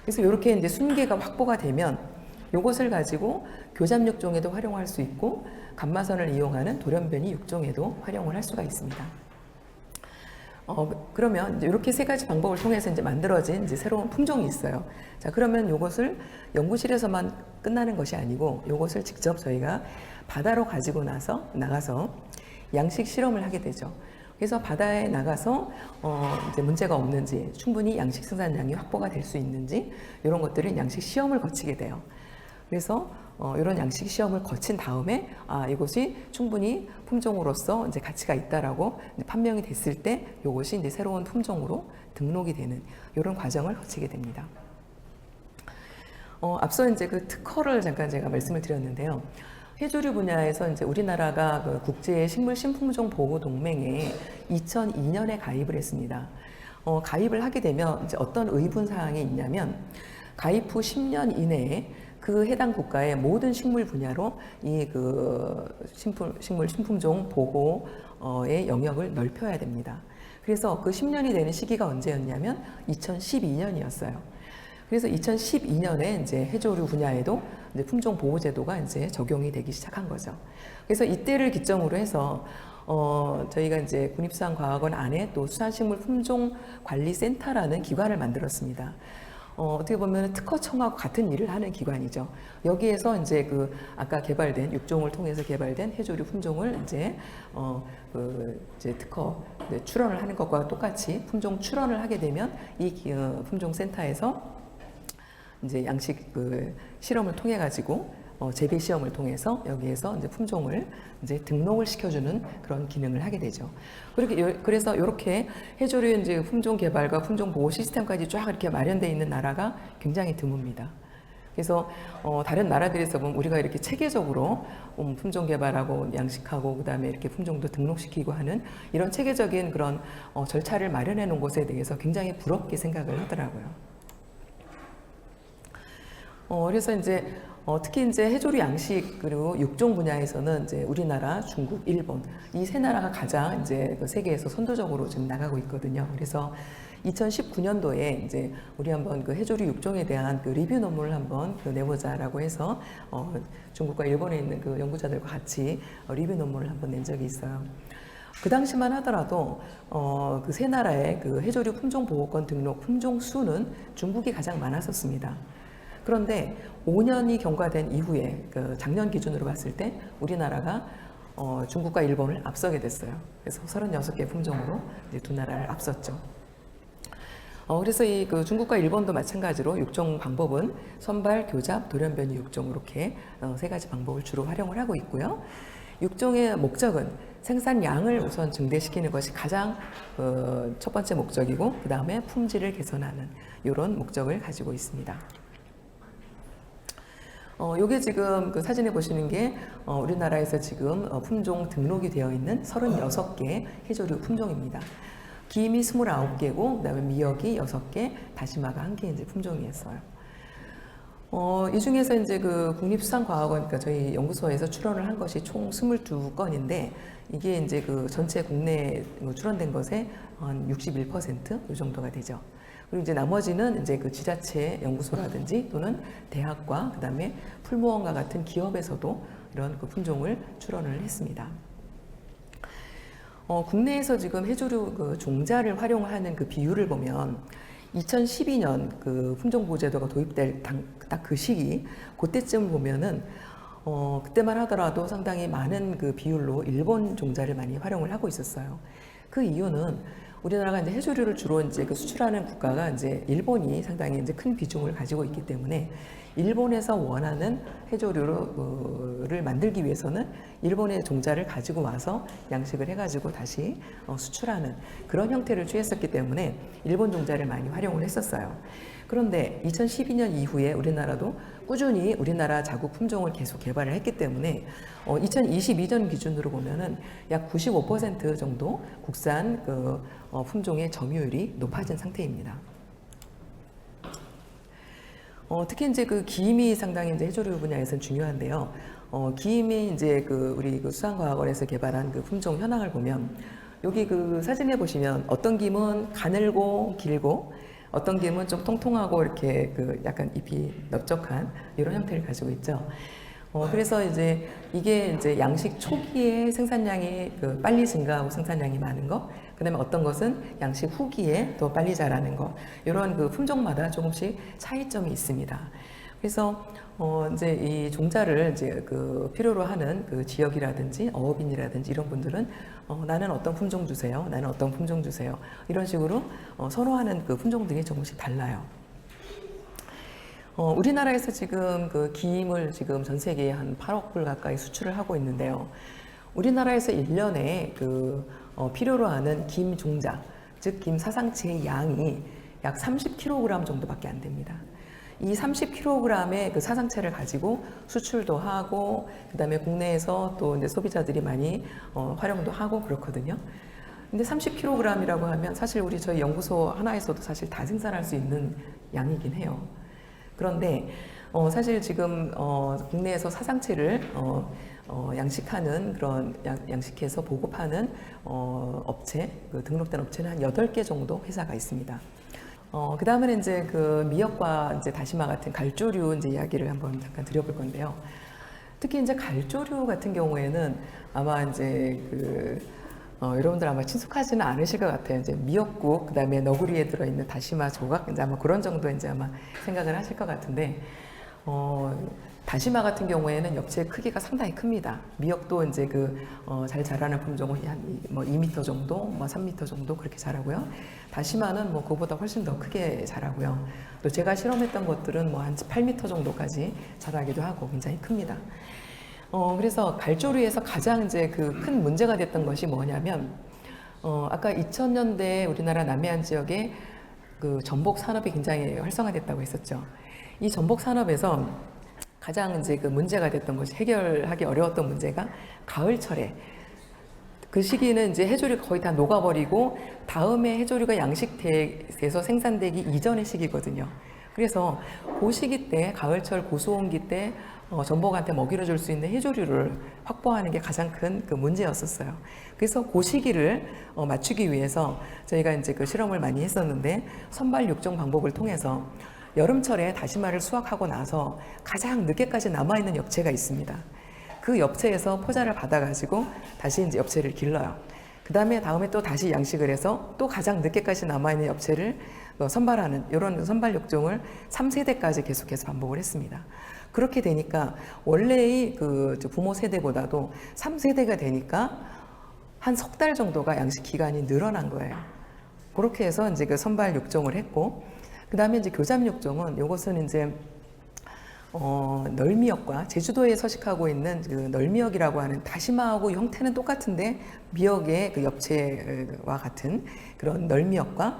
Speaker 1: 그래서 이렇게 이제 순계가 확보가 되면 이것을 가지고 교잡 육종에도 활용할 수 있고 감마선을 이용하는 돌연변이 육종에도 활용을 할 수가 있습니다. 그러면 이제 이렇게 세 가지 방법을 통해서 이제 만들어진 이제 새로운 품종이 있어요. 자, 그러면 이것을 연구실에서만 끝나는 것이 아니고 이것을 직접 저희가 바다로 가지고 나가서 양식 실험을 하게 되죠. 그래서 바다에 나가서 이제 문제가 없는지 충분히 양식 생산량이 확보가 될 수 있는지 이런 것들은 양식 시험을 거치게 돼요. 그래서 이런 양식 시험을 거친 다음에 이것이 충분히 품종으로서 이제 가치가 있다라고 이제 판명이 됐을 때 이것이 이제 새로운 품종으로 등록이 되는 이런 과정을 거치게 됩니다. 앞서 이제 그 특허를 잠깐 제가 말씀을 드렸는데요. 해조류 분야에서 이제 우리나라가 그 국제 식물 신품종 보호 동맹에 2002년에 가입을 했습니다. 가입을 하게 되면 이제 어떤 의분 사항이 있냐면 가입 후 10년 이내에 그 해당 국가의 모든 식물 분야로 이 그 식물 신품종 보호의 영역을 넓혀야 됩니다. 그래서 그 10년이 되는 시기가 언제였냐면 2012년이었어요. 그래서 2012년에 이제 해조류 분야에도 이제 품종 보호 제도가 이제 적용이 되기 시작한 거죠. 그래서 이때를 기점으로 해서 저희가 이제 국립수산과학원 안에 또 수산식물 품종 관리센터라는 기관을 만들었습니다. 어떻게 보면 특허청하고 같은 일을 하는 기관이죠. 여기에서 이제 그 아까 개발된 육종을 통해서 개발된 해조류 품종을 이제 이제 특허 출원을 하는 것과 똑같이 품종 출원을 하게 되면 이 품종 센터에서 이제 양식 그 실험을 통해 가지고 재배 시험을 통해서 여기에서 이제 품종을 이제 등록을 시켜주는 그런 기능을 하게 되죠. 그래서 이렇게 해조류 이제 품종 개발과 품종 보호 시스템까지 쫙 이렇게 마련되어 있는 나라가 굉장히 드뭅니다. 그래서 다른 나라들에서 보면 우리가 이렇게 체계적으로 품종 개발하고 양식하고 그다음에 이렇게 품종도 등록시키고 하는 이런 체계적인 그런 절차를 마련해 놓은 것에 대해서 굉장히 부럽게 생각을 하더라고요. 그래서 이제 특히 이제 해조류 양식 그리고 육종 분야에서는 이제 우리나라, 중국, 일본 이 세 나라가 가장 이제 그 세계에서 선도적으로 지금 나가고 있거든요. 그래서 2019년도에 이제 우리 한번 그 해조류 육종에 대한 그 리뷰 논문을 한번 내보자라고 해서 중국과 일본에 있는 그 연구자들과 같이 리뷰 논문을 한번 낸 적이 있어요. 그 당시만 하더라도 그 세 나라의 그 해조류 품종 보호권 등록 품종 수는 중국이 가장 많았었습니다. 그런데 5년이 경과된 이후에 그 작년 기준으로 봤을 때 우리나라가 중국과 일본을 앞서게 됐어요. 그래서 36개 품종으로 이제 두 나라를 앞섰죠. 그래서 이 그 중국과 일본도 마찬가지로 육종 방법은 선발, 교잡, 돌연변이 육종 이렇게 세 가지 방법을 주로 활용을 하고 있고요. 육종의 목적은 생산량을 우선 증대시키는 것이 가장 첫 번째 목적이고 그 다음에 품질을 개선하는 이런 목적을 가지고 있습니다. 요게 지금 그 사진에 보시는 게 우리나라에서 지금 품종 등록이 되어 있는 36개 해조류 품종입니다. 김이 29개고 그다음에 미역이 6개, 다시마가 1개 이제 품종이었어요. 이 중에서 이제 그 국립수산과학원 그러니까 저희 연구소에서 출원을 한 것이 총 22건인데 이게 이제 그 전체 국내에 출원된 것의 한 61%이 정도가 되죠. 그리고 이제 나머지는 이제 그 지자체 연구소라든지 또는 대학과 그다음에 풀무원과 같은 기업에서도 이런 그 품종을 출원을 했습니다. 국내에서 지금 해조류 그 종자를 활용하는 그 비율을 보면 2012년 그 품종보호제도가 도입될 딱 그 시기 그때쯤 보면은 그때만 하더라도 상당히 많은 그 비율로 일본 종자를 많이 활용을 하고 있었어요. 그 이유는 우리나라가 이제 해조류를 주로 이제 그 수출하는 국가가 이제 일본이 상당히 이제 큰 비중을 가지고 있기 때문에 일본에서 원하는 해조류를 만들기 위해서는 일본의 종자를 가지고 와서 양식을 해가지고 다시 수출하는 그런 형태를 취했었기 때문에 일본 종자를 많이 활용을 했었어요. 그런데 2012년 이후에 우리나라도 꾸준히 우리나라 자국 품종을 계속 개발을 했기 때문에 2022년 기준으로 보면은 약 95% 정도 국산 그 품종의 점유율이 높아진 상태입니다. 특히 이제 그 기임이 상당히 이제 해조류 분야에서는 중요한데요. 기임이 이제 그 우리 그 수산과학원에서 개발한 그 품종 현황을 보면 여기 그 사진에 보시면 어떤 김은 가늘고 길고 어떤 김은 좀 통통하고 이렇게 그 약간 잎이 넓적한 이런 형태를 가지고 있죠. 그래서 이제 이게 이제 양식 초기에 생산량이 그 빨리 증가하고 생산량이 많은 거, 그다음에 어떤 것은 양식 후기에 더 빨리 자라는 거, 이런 그 품종마다 조금씩 차이점이 있습니다. 그래서 이제 이 종자를 이제 그 필요로 하는 그 지역이라든지 어업인이라든지 이런 분들은 나는 어떤 품종 주세요, 나는 어떤 품종 주세요, 이런 식으로 선호하는 그 품종 등이 조금씩 달라요. 우리나라에서 지금 그 김을 지금 전 세계에 한 8억 불 가까이 수출을 하고 있는데요. 우리나라에서 1년에 필요로 하는 김 종자, 즉 김 사상체의 양이 약 30kg 정도밖에 안 됩니다. 이 30kg의 그 사상체를 가지고 수출도 하고, 그다음에 국내에서 또 이제 소비자들이 많이 활용도 하고 그렇거든요. 근데 30kg이라고 하면 사실 우리 저희 연구소 하나에서도 사실 다 생산할 수 있는 양이긴 해요. 그런데 사실 지금 국내에서 사상체를 양식하는 그런 양식해서 보급하는 업체, 그 등록된 업체는 한 8개 정도 회사가 있습니다. 그 다음에는 이제 그 미역과 이제 다시마 같은 갈조류 이제 이야기를 한번 잠깐 드려볼 건데요. 특히 이제 갈조류 같은 경우에는 아마 이제 여러분들 아마 친숙하지는 않으실 것 같아요. 이제 미역국, 그 다음에 너구리에 들어있는 다시마 조각, 이제 아마 그런 정도 이제 아마 생각을 하실 것 같은데, 다시마 같은 경우에는 엽채의 크기가 상당히 큽니다. 미역도 이제 잘 자라는 품종은 한 2m 정도, 3m 정도 그렇게 자라고요. 다시마는 그보다 훨씬 더 크게 자라고요. 또 제가 실험했던 것들은 한 8m 정도까지 자라기도 하고 굉장히 큽니다. 그래서 갈조류에서 가장 이제 큰 문제가 됐던 것이 뭐냐면, 아까 2000년대 우리나라 남해안 지역에 전복 산업이 굉장히 활성화됐다고 했었죠. 이 전복 산업에서 가장 이제 문제가 됐던 것이, 해결하기 어려웠던 문제가 가을철에, 그 시기는 이제 해조류가 거의 다 녹아버리고 다음에 해조류가 양식돼서 생산되기 이전의 시기거든요. 그래서 그 시기 때, 가을철 고수온기 때 전복한테 먹이를 줄 수 있는 해조류를 확보하는 게 가장 큰 문제였었어요. 그래서 그 시기를 맞추기 위해서 저희가 이제 실험을 많이 했었는데, 선발 육종 방법을 통해서 여름철에 다시마를 수확하고 나서 가장 늦게까지 남아있는 엽채가 있습니다. 그 엽채에서 포자를 받아가지고 다시 이제 엽채를 길러요. 다음에 또 다시 양식을 해서 또 가장 늦게까지 남아있는 엽채를 선발하는 이런 선발 육종을 3세대까지 계속해서 반복을 했습니다. 그렇게 되니까 원래의 부모 세대보다도 3세대가 되니까 한 석 달 정도가 양식 기간이 늘어난 거예요. 그렇게 해서 이제 선발 육종을 했고, 그 다음에 이제 교잡 육종은, 이것은 이제 널미역과 제주도에 서식하고 있는 널미역이라고 하는, 다시마하고 형태는 똑같은데 미역의 엽채와 같은 그런 널미역과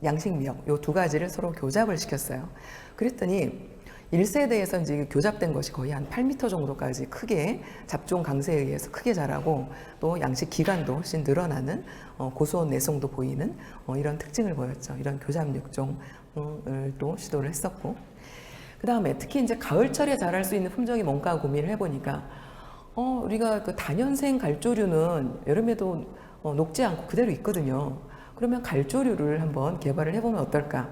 Speaker 1: 양식미역, 요 두 가지를 서로 교잡을 시켰어요. 그랬더니 1세대에서 이제 교잡된 것이 거의 한 8m 정도까지 크게 잡종 강세에 의해서 크게 자라고, 또 양식 기간도 훨씬 늘어나는 고소한 내성도 보이는 이런 특징을 보였죠. 이런 교잡 육종을 또 시도를 했었고, 그 다음에 특히 이제 가을철에 자랄 수 있는 품종이 뭔가 고민을 해보니까, 우리가 다년생 갈조류는 여름에도 녹지 않고 그대로 있거든요. 그러면 갈조류를 한번 개발을 해보면 어떨까?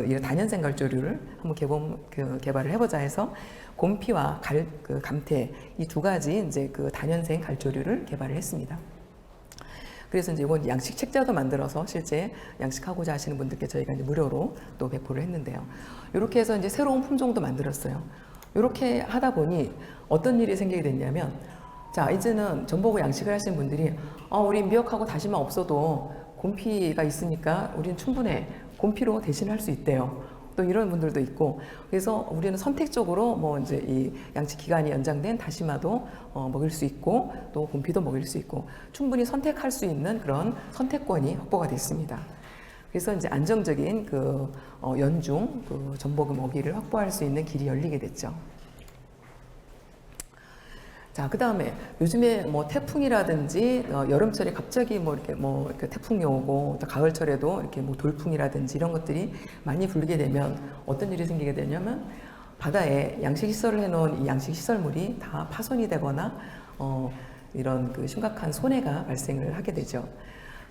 Speaker 1: 이 다년생 갈조류를 한번 개발을 해보자 해서 곰피와 감태, 이 두 가지 이제 다년생 갈조류를 개발을 했습니다. 그래서 이제 이건 양식 책자도 만들어서 실제 양식하고자 하시는 분들께 저희가 이제 무료로 또 배포를 했는데요. 이렇게 해서 이제 새로운 품종도 만들었어요. 이렇게 하다 보니 어떤 일이 생기게 됐냐면, 자, 이제는 전복을 양식을 하시는 분들이, 우리 미역하고 다시마 없어도 곰피가 있으니까 우리는 충분해. 곰피로 대신할 수 있대요. 또 이런 분들도 있고, 그래서 우리는 선택적으로 이제 이 양식 기간이 연장된 다시마도 먹일 수 있고, 또 곰피도 먹일 수 있고, 충분히 선택할 수 있는 그런 선택권이 확보가 됐습니다. 그래서 이제 안정적인 연중 전복의 먹이를 확보할 수 있는 길이 열리게 됐죠. 자, 그 다음에 요즘에 태풍이라든지 여름철에 갑자기 이렇게 태풍이 오고, 또 가을철에도 이렇게 돌풍이라든지 이런 것들이 많이 불게 되면 어떤 일이 생기게 되냐면, 바다에 양식 시설을 해놓은 이 양식 시설물이 다 파손이 되거나 이런 심각한 손해가 발생을 하게 되죠.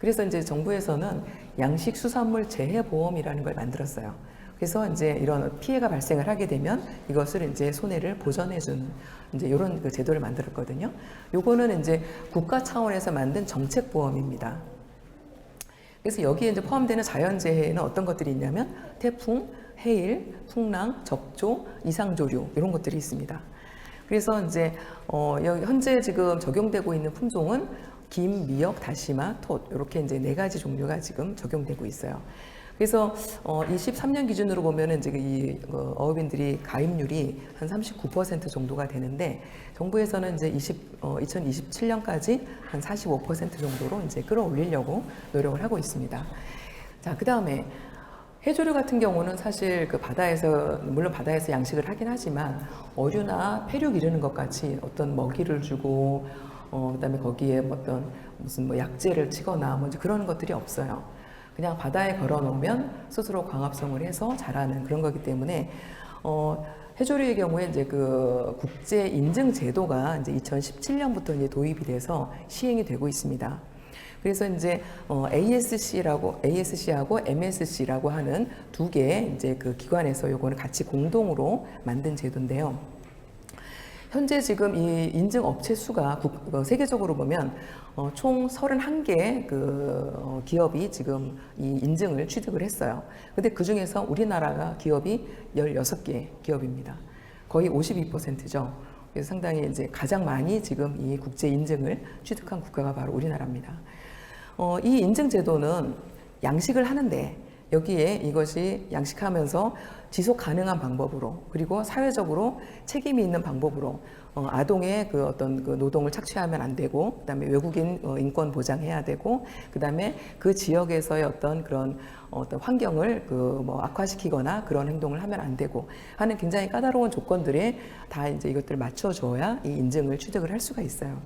Speaker 1: 그래서 이제 정부에서는 양식 수산물 재해 보험이라는 걸 만들었어요. 그래서 이제 이런 피해가 발생을 하게 되면 이것을 이제 손해를 보전해주는 이제 이런 제도를 만들었거든요. 요거는 이제 국가 차원에서 만든 정책보험입니다. 그래서 여기에 이제 포함되는 자연재해에는 어떤 것들이 있냐면, 태풍, 해일, 풍랑, 적조, 이상조류 이런 것들이 있습니다. 그래서 이제 여기 현재 지금 적용되고 있는 품종은 김, 미역, 다시마, 톳 이렇게 이제 4가지 종류가 지금 적용되고 있어요. 그래서 23년 기준으로 보면은 이제 이 어업인들이 가입률이 한 39% 정도가 되는데 정부에서는 이제 2027년까지 한 45% 정도로 이제 끌어올리려고 노력을 하고 있습니다. 자, 그 다음에 해조류 같은 경우는 사실 그 바다에서 물론 바다에서 양식을 하긴 하지만 어류나 폐류 기르는 것 같이 어떤 먹이를 주고 그다음에 거기에 어떤 무슨 뭐 약재를 치거나 뭐 이제 그런 것들이 없어요. 그냥 바다에 걸어 놓으면 스스로 광합성을 해서 자라는 그런 거기 때문에 해조류의 경우에 이제 그 국제 인증 제도가 이제 2017년부터 이제 도입이 돼서 시행이 되고 있습니다. 그래서 이제 ASC하고 MSC라고 하는 두 개의 이제 그 기관에서 요거는 같이 공동으로 만든 제도인데요. 현재 지금 이 인증 업체 수가 세계적으로 보면 총 31개 그 기업이 지금 이 인증을 취득을 했어요. 근데 그 중에서 우리나라가 기업이 16개 기업입니다. 거의 52%죠. 그래서 상당히 이제 가장 많이 지금 이 국제 인증을 취득한 국가가 바로 우리나라입니다. 이 인증 제도는 양식을 하는데 여기에 이것이 양식하면서 지속 가능한 방법으로 그리고 사회적으로 책임이 있는 방법으로 아동의 그 어떤 그 노동을 착취하면 안 되고 그다음에 외국인 인권 보장해야 되고 그다음에 그 지역에서의 어떤 그런 어떤 환경을 그 뭐 악화시키거나 그런 행동을 하면 안 되고 하는 굉장히 까다로운 조건들에 다 이제 이것들을 맞춰줘야 이 인증을 취득을 할 수가 있어요.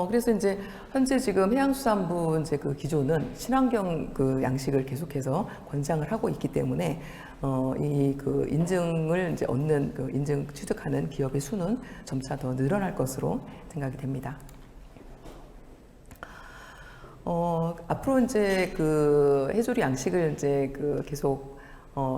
Speaker 1: 그래서 이제 현재 지금 해양수산부 이제 그 기조는 친환경 그 양식을 계속해서 권장을 하고 있기 때문에 이 그 인증을 이제 얻는 그 인증 취득하는 기업의 수는 점차 더 늘어날 것으로 생각이 됩니다. 앞으로 이제 그 해조류 양식을 이제 그 계속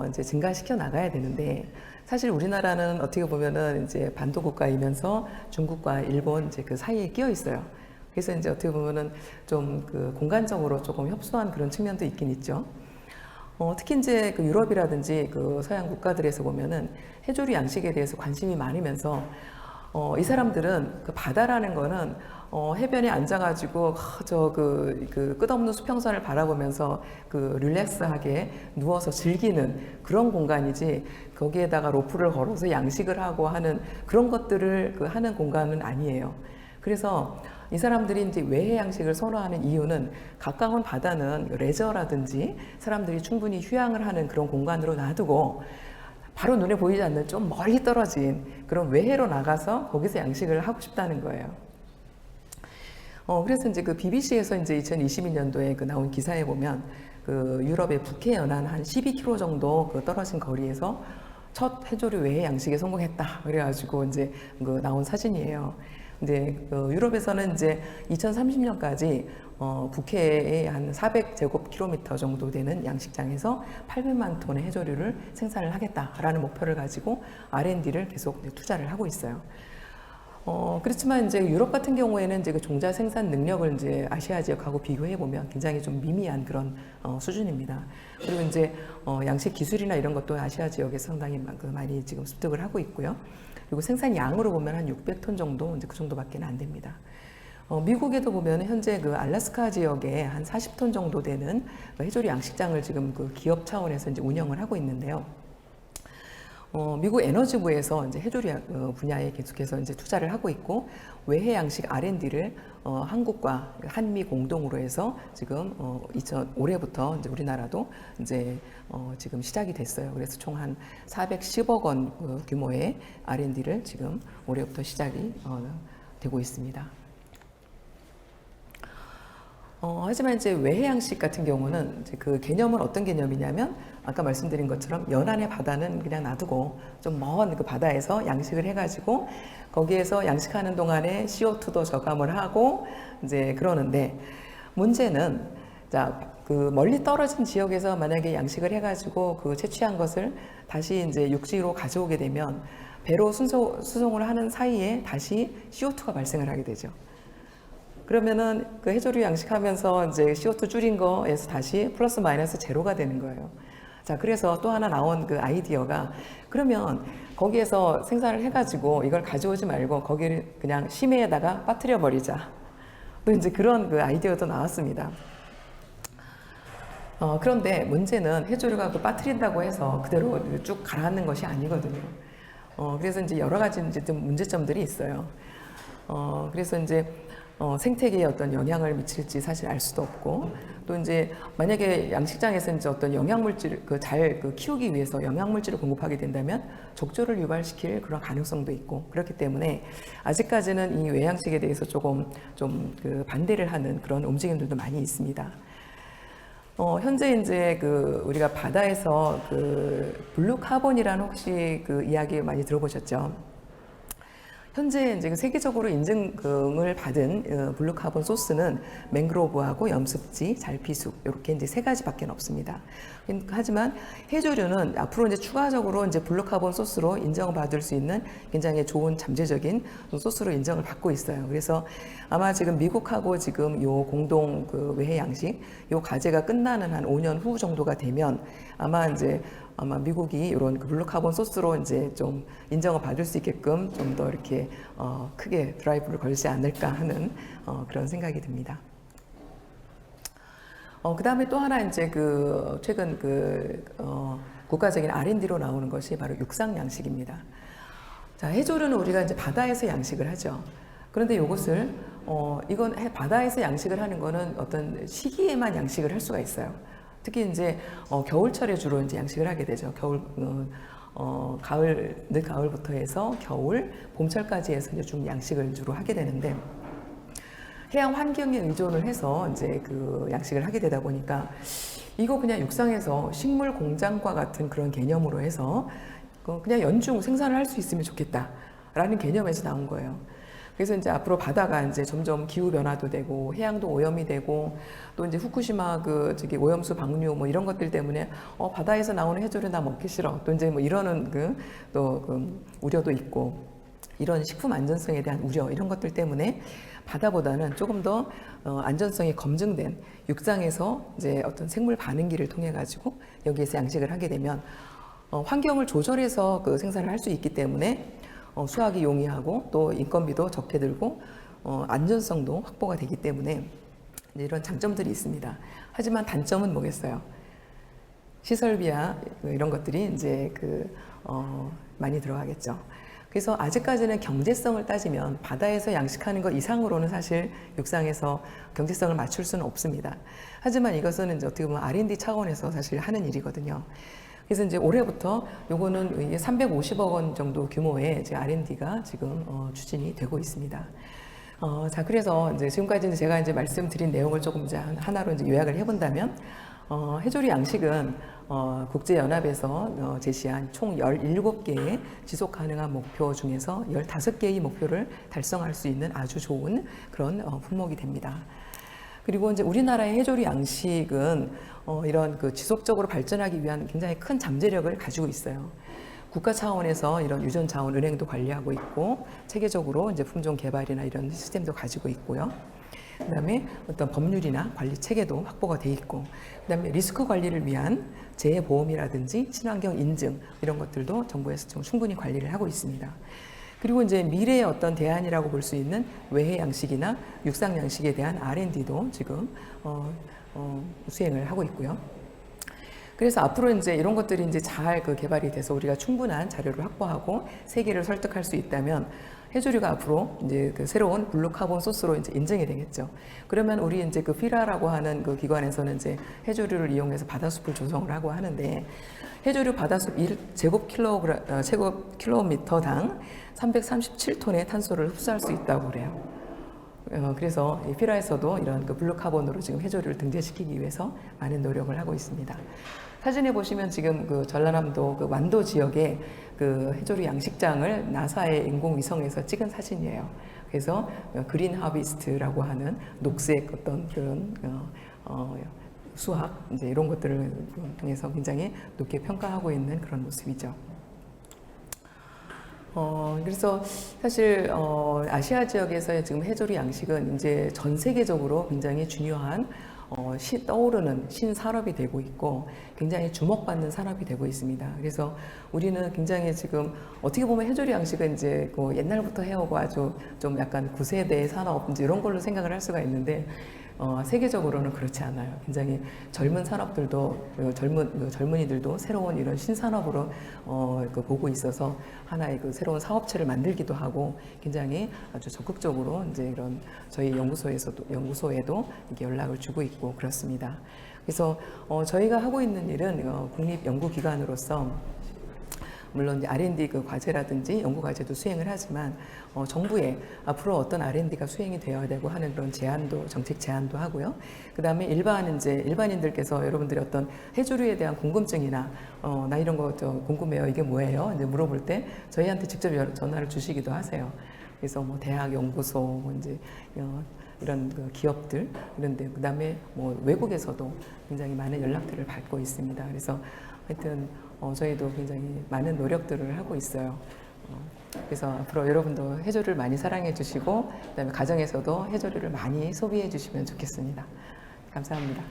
Speaker 1: 이제 증가시켜 나가야 되는데 사실 우리나라는 어떻게 보면은 이제 반도 국가이면서 중국과 일본 이제 그 사이에 끼어 있어요. 그래서 이제 어떻게 보면은 좀 그 공간적으로 조금 협소한 그런 측면도 있긴 있죠. 특히 이제 그 유럽이라든지 그 서양 국가들에서 보면은 해조류 양식에 대해서 관심이 많으면서 이 사람들은 그 바다라는 거는 해변에 앉아가지고 그 끝없는 수평선을 바라보면서 그 릴렉스하게 누워서 즐기는 그런 공간이지 거기에다가 로프를 걸어서 양식을 하고 하는 그런 것들을 그 하는 공간은 아니에요. 그래서 이 사람들이 이제 외해 양식을 선호하는 이유는 가까운 바다는 레저라든지 사람들이 충분히 휴양을 하는 그런 공간으로 놔두고 바로 눈에 보이지 않는 좀 멀리 떨어진 그런 외해로 나가서 거기서 양식을 하고 싶다는 거예요. 그래서 이제 그 BBC에서 이제 2022년도에 그 나온 기사에 보면 그 유럽의 북해 연안 한 12km 정도 그 떨어진 거리에서 첫 해조류 외해 양식에 성공했다. 그래가지고 이제 그 나온 사진이에요. 이제 유럽에서는 이제 2030년까지 북해에 한 400제곱킬로미터 정도 되는 양식장에서 800만 톤의 해조류를 생산을 하겠다라는 목표를 가지고 R&D를 계속 투자를 하고 있어요. 그렇지만 이제 유럽 같은 경우에는 이제 그 종자 생산 능력을 이제 아시아 지역하고 비교해 보면 굉장히 좀 미미한 그런 수준입니다. 그리고 이제 양식 기술이나 이런 것도 아시아 지역에 상당히 많이 지금 습득을 하고 있고요. 그리고 생산 양으로 보면 한 600톤 정도 이제 그 정도밖에 안 됩니다. 미국에도 보면 현재 그 알래스카 지역에 한 40톤 정도 되는 해조류 양식장을 지금 그 기업 차원에서 이제 운영을 하고 있는데요. 미국 에너지부에서 이제 해조류 분야에 계속해서 이제 투자를 하고 있고 외해 양식 R&D를 한국과 한미 공동으로 해서 지금 올해부터 이제 우리나라도 이제 지금 시작이 됐어요. 그래서 총 한 410억 원 규모의 R&D를 지금 올해부터 시작이 되고 있습니다. 하지만 이제 외해 양식 같은 경우는 이제 그 개념은 어떤 개념이냐면 아까 말씀드린 것처럼 연안의 바다는 그냥 놔두고 좀 먼 그 바다에서 양식을 해가지고 거기에서 양식하는 동안에 CO2도 저감을 하고 이제 그러는데 문제는 자, 그 멀리 떨어진 지역에서 만약에 양식을 해가지고 그 채취한 것을 다시 이제 육지로 가져오게 되면 배로 수송을 하는 사이에 다시 CO2가 발생을 하게 되죠. 그러면은 그 해조류 양식하면서 이제 CO2 줄인 거에서 다시 플러스 마이너스 제로가 되는 거예요. 자, 그래서 또 하나 나온 그 아이디어가 그러면 거기에서 생산을 해가지고 이걸 가져오지 말고 거기를 그냥 심해에다가 빠뜨려 버리자. 또 이제 그런 그 아이디어도 나왔습니다. 그런데 문제는 해조류가 그 빠뜨린다고 해서 그대로 쭉 가라앉는 것이 아니거든요. 그래서 이제 여러 가지 이제 좀 문제점들이 있어요. 그래서 이제 생태계에 어떤 영향을 미칠지 사실 알 수도 없고, 또 이제 만약에 양식장에서 이제 어떤 영양물질 잘 키우기 위해서 영양물질을 공급하게 된다면 족조를 유발시킬 그런 가능성도 있고, 그렇기 때문에 아직까지는 이 외양식에 대해서 조금 좀 반대를 하는 그런 움직임들도 많이 있습니다. 현재 이제 우리가 바다에서 블루 카본이라는 혹시 이야기 많이 들어보셨죠? 현재 이제 세계적으로 인증을 받은 블루 카본 소스는 맹그로브하고 염습지, 잘피숙 이렇게 이제 세 가지밖에 없습니다. 하지만 해조류는 앞으로 이제 추가적으로 이제 블루 카본 소스로 인정받을 수 있는 굉장히 좋은 잠재적인 소스로 인정을 받고 있어요. 그래서 아마 지금 미국하고 지금 요 공동 외해 양식 요 과제가 끝나는 한 5년 후 정도가 되면 아마 미국이 이런 블루 카본 소스로 이제 좀 인정을 받을 수 있게끔 좀 더 이렇게 크게 드라이브를 걸지 않을까 하는 그런 생각이 듭니다. 그 다음에 또 하나 이제 최근 국가적인 R&D로 나오는 것이 바로 육상 양식입니다. 자, 해조류는 우리가 이제 바다에서 양식을 하죠. 그런데 이것을 이건 바다에서 양식을 하는 거는 어떤 시기에만 양식을 할 수가 있어요. 특히 이제 겨울철에 주로 이제 양식을 하게 되죠. 가을, 늦 가을부터 해서 겨울, 봄철까지 해서 이제 좀 양식을 주로 하게 되는데, 해양 환경에 의존을 해서 이제 양식을 하게 되다 보니까 이거 그냥 육상에서 식물 공장과 같은 그런 개념으로 해서 그냥 연중 생산을 할 수 있으면 좋겠다라는 개념에서 나온 거예요. 그래서 이제 앞으로 바다가 이제 점점 기후 변화도 되고 해양도 오염이 되고 또 이제 후쿠시마 오염수 방류 뭐 이런 것들 때문에 바다에서 나오는 해조류 나 먹기 싫어. 또 이제 뭐 이러는 우려도 있고, 이런 식품 안전성에 대한 우려 이런 것들 때문에 바다보다는 조금 더 안전성이 검증된 육상에서 이제 어떤 생물 반응기를 통해 가지고 여기에서 양식을 하게 되면 환경을 조절해서 생산을 할 수 있기 때문에 수확이 용이하고 또 인건비도 적게 들고 안전성도 확보가 되기 때문에 이런 장점들이 있습니다. 하지만 단점은 뭐겠어요? 시설비야 이런 것들이 이제 많이 들어가겠죠. 그래서 아직까지는 경제성을 따지면 바다에서 양식하는 것 이상으로는 사실 육상에서 경제성을 맞출 수는 없습니다. 하지만 이것은 이제 어떻게 보면 R&D 차원에서 사실 하는 일이거든요. 그래서 이제 올해부터 요거는 이게 350억 원 정도 규모의 이제 R&D가 지금 추진이 되고 있습니다. 자, 그래서 이제 지금까지 제가 이제 말씀드린 내용을 조금 이제 하나로 이제 요약을 해본다면, 해조류 양식은 국제연합에서 제시한 총 17개의 지속 가능한 목표 중에서 15개의 목표를 달성할 수 있는 아주 좋은 그런 품목이 됩니다. 그리고 이제 우리나라의 해조류 양식은 이런 지속적으로 발전하기 위한 굉장히 큰 잠재력을 가지고 있어요. 국가 차원에서 이런 유전 자원 은행도 관리하고 있고, 체계적으로 이제 품종 개발이나 이런 시스템도 가지고 있고요. 그다음에 어떤 법률이나 관리 체계도 확보가 돼 있고, 그다음에 리스크 관리를 위한 재보험이라든지 친환경 인증 이런 것들도 정부에서 좀 충분히 관리를 하고 있습니다. 그리고 이제 미래의 어떤 대안이라고 볼 수 있는 외해 양식이나 육상 양식에 대한 R&D도 지금 수행을 하고 있고요. 그래서 앞으로 이제 이런 것들이 이제 잘 개발이 돼서 우리가 충분한 자료를 확보하고 세계를 설득할 수 있다면 해조류가 앞으로 이제 새로운 블루 카본 소스로 이제 인증이 되겠죠. 그러면 우리 이제 피라라고 하는 기관에서는 이제 해조류를 이용해서 바다숲을 조성을 하고 하는데, 해조류 바다숲 1제곱킬로미터당 337톤의 탄소를 흡수할 수 있다고 그래요. 그래서 피라에서도 이런 블루 카본으로 지금 해조류를 등재시키기 위해서 많은 노력을 하고 있습니다. 사진에 보시면 지금 전라남도 완도 지역의 해조류 양식장을 나사의 인공위성에서 찍은 사진이에요. 그래서 그린 하비스트라고 하는 녹색 어떤 그런 수학 이제 이런 것들을 통해서 굉장히 높게 평가하고 있는 그런 모습이죠. 그래서 사실 아시아 지역에서의 지금 해조류 양식은 이제 전 세계적으로 굉장히 중요한 떠오르는 신산업이 되고 있고 굉장히 주목받는 산업이 되고 있습니다. 그래서 우리는 굉장히 지금 어떻게 보면 해조류 양식은 이제 옛날부터 해오고 아주 좀 약간 구세대 산업 이제 이런 걸로 생각을 할 수가 있는데, 세계적으로는 그렇지 않아요. 굉장히 젊은 산업들도 젊은이들도 새로운 이런 신산업으로 보고 있어서 하나의 새로운 사업체를 만들기도 하고 굉장히 아주 적극적으로 이제 이런 저희 연구소에도 이렇게 연락을 주고 있고 그렇습니다. 그래서 저희가 하고 있는 일은 국립연구기관으로서 물론 이제 R&D 과제라든지 연구 과제도 수행을 하지만 정부에 앞으로 어떤 R&D가 수행이 되어야 되고 하는 그런 정책 제안도 하고요. 그다음에 일반인들께서 여러분들이 어떤 해조류에 대한 궁금증이나 나 이런 거 궁금해요. 이게 뭐예요? 이제 물어볼 때 저희한테 직접 전화를 주시기도 하세요. 그래서 뭐 대학 연구소 이제 이런 기업들 이런데 그다음에 외국에서도 굉장히 많은 연락들을 받고 있습니다. 그래서 하여튼 저희도 굉장히 많은 노력들을 하고 있어요. 그래서 앞으로 여러분도 해조류를 많이 사랑해 주시고 그다음에 가정에서도 해조류를 많이 소비해 주시면 좋겠습니다. 감사합니다.